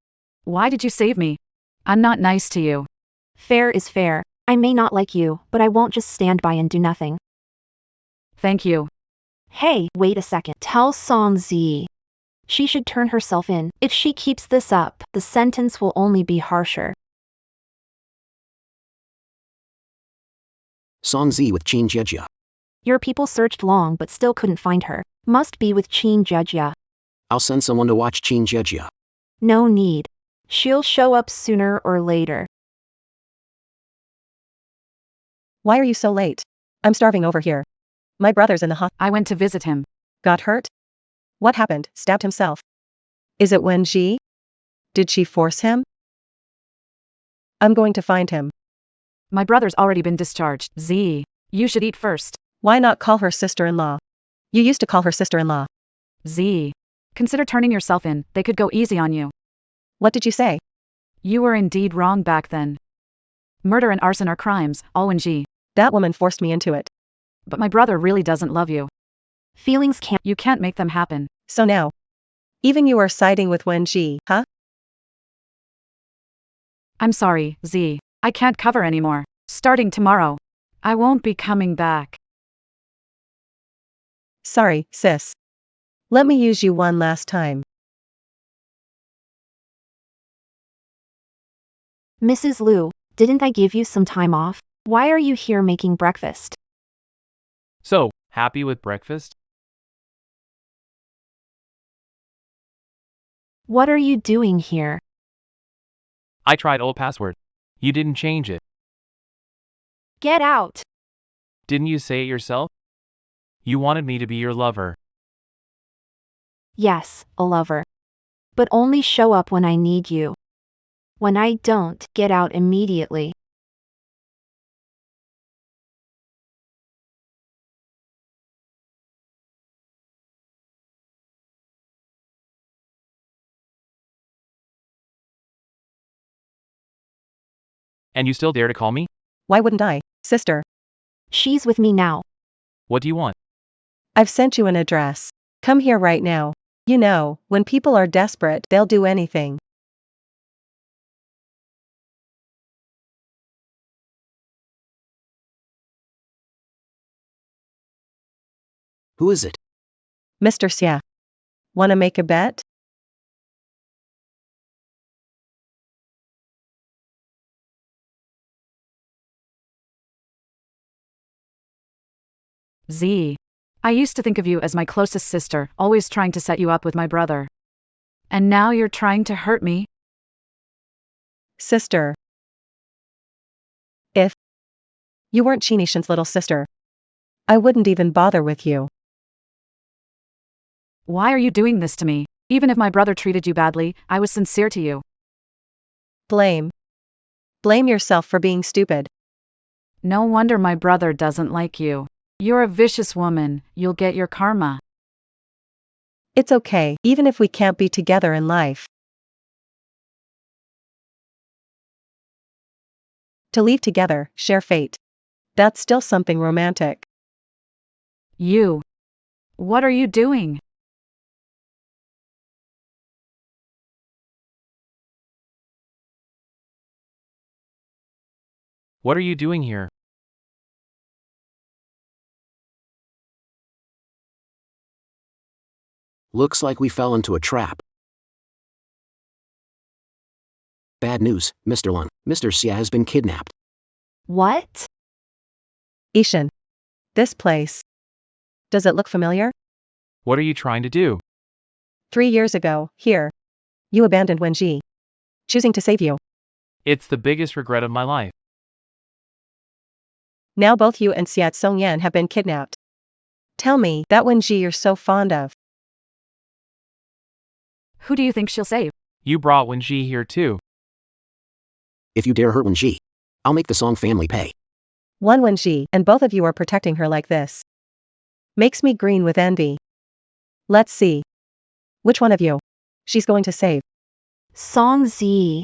Why did you save me? I'm not nice to you. Fair is fair. I may not like you, but I won't just stand by and do nothing. Thank you. Hey, wait a second. Tell Song Zi. She should turn herself in. If she keeps this up, the sentence will only be harsher. Song Zi with Chin Jejia. Your people searched long but still couldn't find her. Must be with Chin Jejia. I'll send someone to watch Chin Jejia. No need. She'll show up sooner or later. Why are you so late? I'm starving over here. My brother's in the hospital. I went to visit him. Got hurt? What happened? Stabbed himself? Is it Wen Ji? Did she force him? I'm going to find him. My brother's already been discharged. Z. You should eat first. Why not call her sister-in-law? You used to call her sister-in-law. Z. Consider turning yourself in. They could go easy on you. What did you say? You were indeed wrong back then. Murder and arson are crimes, all Wen Ji. That woman forced me into it. But my brother really doesn't love you. Feelings can't. You can't make them happen. So now, even you are siding with Wen Ji, huh? I'm sorry, Z. I can't cover anymore. Starting tomorrow, I won't be coming back. Sorry, sis. Let me use you one last time. Mrs. Liu, didn't I give you some time off? Why are you here making breakfast? So, happy with breakfast? What are you doing here? I tried old password. You didn't change it. Get out! Didn't you say it yourself? You wanted me to be your lover. Yes, a lover. But only show up when I need you. When I don't, get out immediately. And you still dare to call me? Why wouldn't I, sister? She's with me now. What do you want? I've sent you an address. Come here right now. You know, when people are desperate, they'll do anything. Who is it? Mr. Xia. Wanna make a bet? Z. I used to think of you as my closest sister, always trying to set you up with my brother. And now you're trying to hurt me? Sister. If you weren't Chinishan's little sister, I wouldn't even bother with you. Why are you doing this to me? Even if my brother treated you badly, I was sincere to you. Blame. Blame yourself for being stupid. No wonder my brother doesn't like you. You're a vicious woman, you'll get your karma. It's okay, even if we can't be together in life. To leave together, share fate. That's still something romantic. You. What are you doing? What are you doing here? Looks like we fell into a trap. Bad news, Mr. Lung. Mr. Xia has been kidnapped. What? Ishan. This place. Does it look familiar? What are you trying to do? 3 years ago, here. You abandoned Wenji. Choosing to save you. It's the biggest regret of my life. Now both you and Xiat Songyan have been kidnapped. Tell me that Wenji you're so fond of. Who do you think she'll save? You brought Wenji here too. If you dare hurt Wenji, I'll make the Song family pay. One Wenji, and both of you are protecting her like this. Makes me green with envy. Let's see. Which one of you she's going to save? Song Z.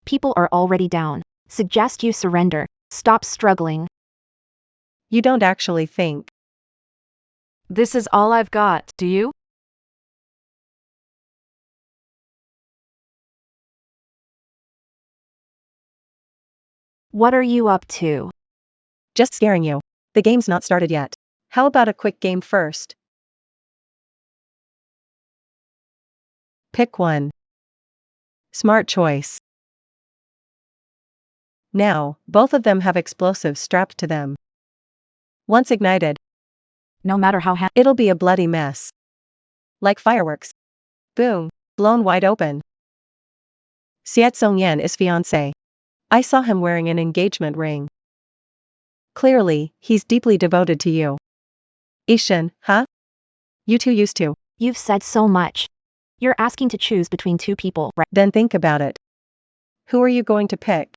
People are already down. Suggest you surrender. Stop struggling. You don't actually think. This is all I've got, do you? What are you up to? Just scaring you. The game's not started yet. How about a quick game first? Pick one. Smart choice. Now, both of them have explosives strapped to them. Once ignited, No matter how it'll be a bloody mess. Like fireworks. Boom, blown wide open. Xiat Songyan is fiancé. I saw him wearing an engagement ring. Clearly, he's deeply devoted to you. Ishan, huh? You two used to. You've said so much. You're asking to choose between two people, right? Then think about it. Who are you going to pick?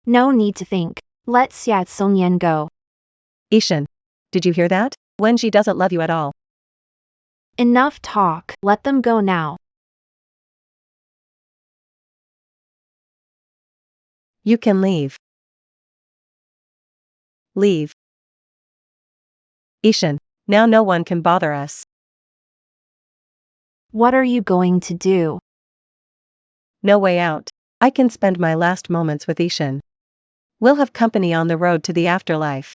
No need to think. Let Xiat Songyan go. Ishan. Did you hear that? Wenji doesn't love you at all. Enough talk. Let them go now. You can leave. Leave. Ishan. Now no one can bother us. What are you going to do? No way out. I can spend my last moments with Ishan. We'll have company on the road to the afterlife.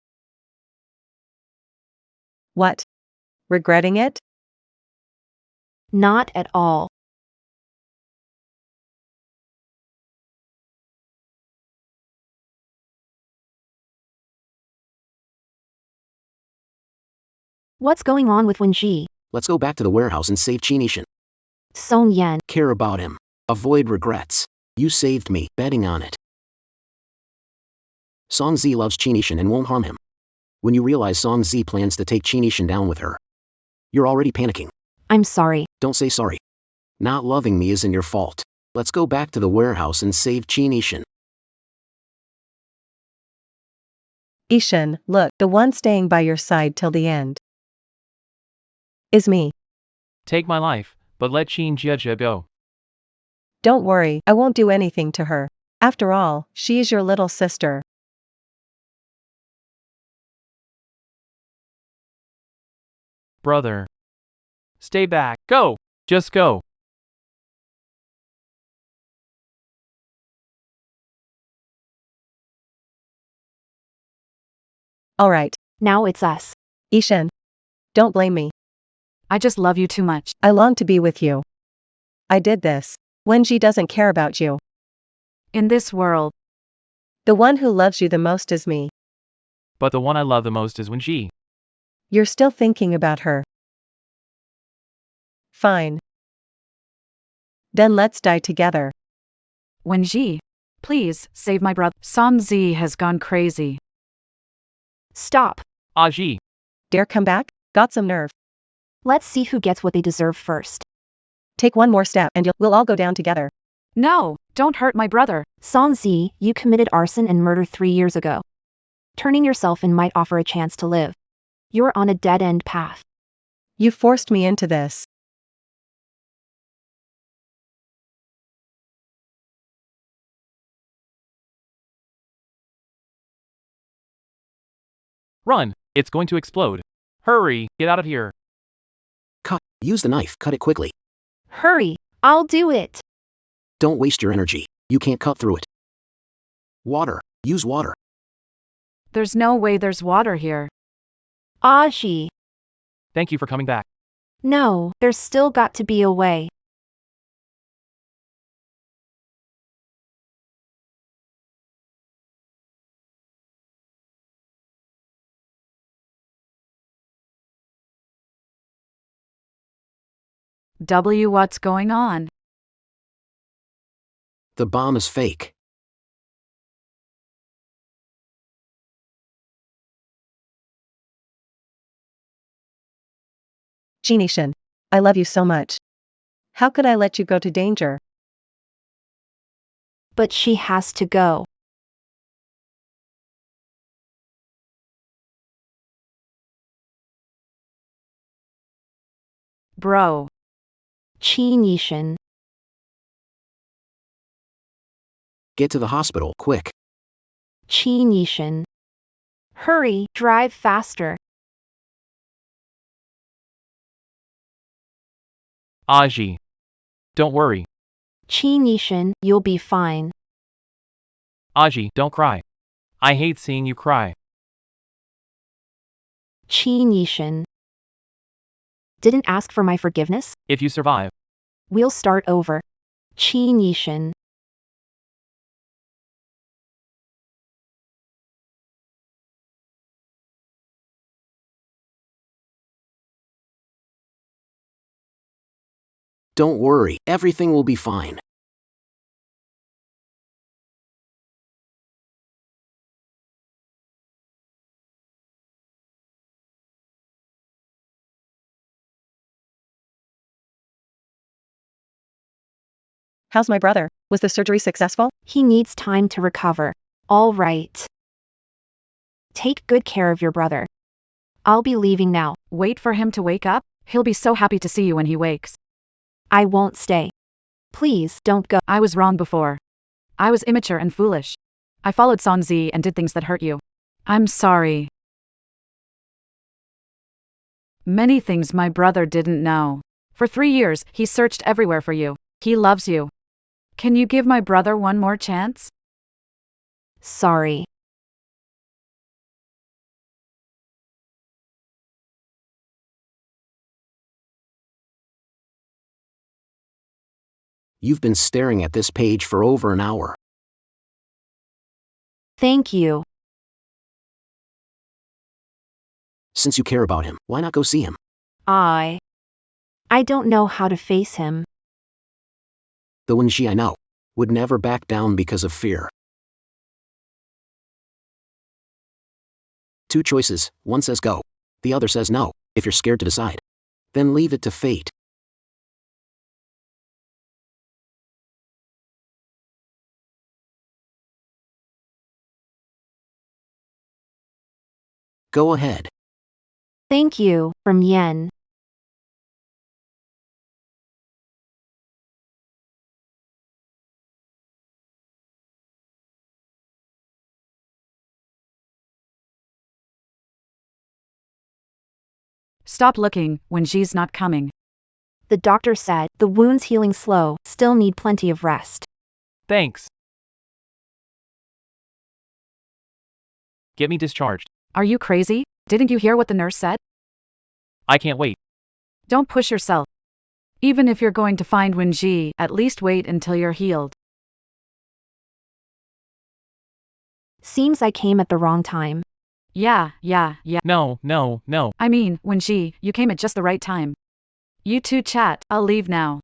What? Regretting it? Not at all. What's going on with Wenji? Let's go back to the warehouse and save Chinishan. Songyan. Care about him. Avoid regrets. You saved me, betting on it. Song Z loves Chinishan and won't harm him. When you realize Song Z plans to take Chinishan down with her, you're already panicking. I'm sorry. Don't say sorry. Not loving me isn't your fault. Let's go back to the warehouse and save Chinishan. Ishan, look, the one staying by your side till the end. Is me. Take my life, but let Qin Jia go. Don't worry, I won't do anything to her. After all, she is your little sister. Brother. Stay back. Go! Just go. Alright. Now it's us. Ishan. Don't blame me. I just love you too much. I long to be with you. I did this. Wenji doesn't care about you. In this world, The one who loves you the most is me. But the one I love the most is Wenji. You're still thinking about her. Fine. Then let's die together. Wenji, please, save my brother. Song Z has gone crazy. Stop. Aji. Dare come back? Got some nerve. Let's see who gets what they deserve first. Take one more step and we'll all go down together. No, don't hurt my brother. Song Z, you committed arson and murder 3 years ago. Turning yourself in might offer a chance to live. You're on a dead-end path. You forced me into this. Run! It's going to explode. Hurry, get out of here. Cut. Use the knife. Cut it quickly. Hurry, I'll do it. Don't waste your energy. You can't cut through it. Water. Use water. There's no way there's water here. Aji. Thank you for coming back. No, there's still got to be a way. What's going on? The bomb is fake. Genie-shin, I love you so much. How could I let you go to danger? But she has to go. Bro. Chi-Nishin. Get to the hospital, quick. Chi-Nishin. Hurry, drive faster. Aji. Don't worry. Chi-Nishin, you'll be fine. Aji, don't cry. I hate seeing you cry. Chi-Nishin. Didn't ask for my forgiveness? If you survive, We'll start over. Chi-Nishin. Don't worry, everything will be fine. How's my brother? Was the surgery successful? He needs time to recover. All right. Take good care of your brother. I'll be leaving now. Wait for him to wake up? He'll be so happy to see you when he wakes. I won't stay. Please, don't go. I was wrong before. I was immature and foolish. I followed Sanzi and did things that hurt you. I'm sorry. Many things my brother didn't know. For 3 years, he searched everywhere for you. He loves you. Can you give my brother one more chance? Sorry. You've been staring at this page for over an hour. Thank you. Since you care about him, why not go see him? I don't know how to face him. The Wenji I know would never back down because of fear. 2 choices, one says go. The other says no. If you're scared to decide, then leave it to fate. Go ahead. Thank you, from Yen. Stop looking when she's not coming. The doctor said the wound's healing slow, still need plenty of rest. thanks. Get me discharged. Are you crazy? Didn't you hear what the nurse said? I can't wait. Don't push yourself. Even if you're going to find Wenji, at least wait until you're healed. Seems I came at the wrong time. Yeah. No. I mean, Wenji, you came at just the right time. You two chat, I'll leave now.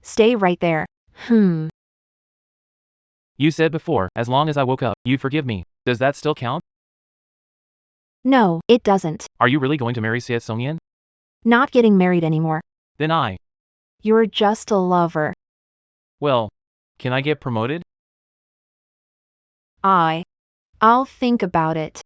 Stay right there. You said before, as long as I woke up, you'd forgive me. Does that still count? No, it doesn't. Are you really going to marry Seo Songyeon? Not getting married anymore. Then You're just a lover. well, can I get promoted? I'll think about it.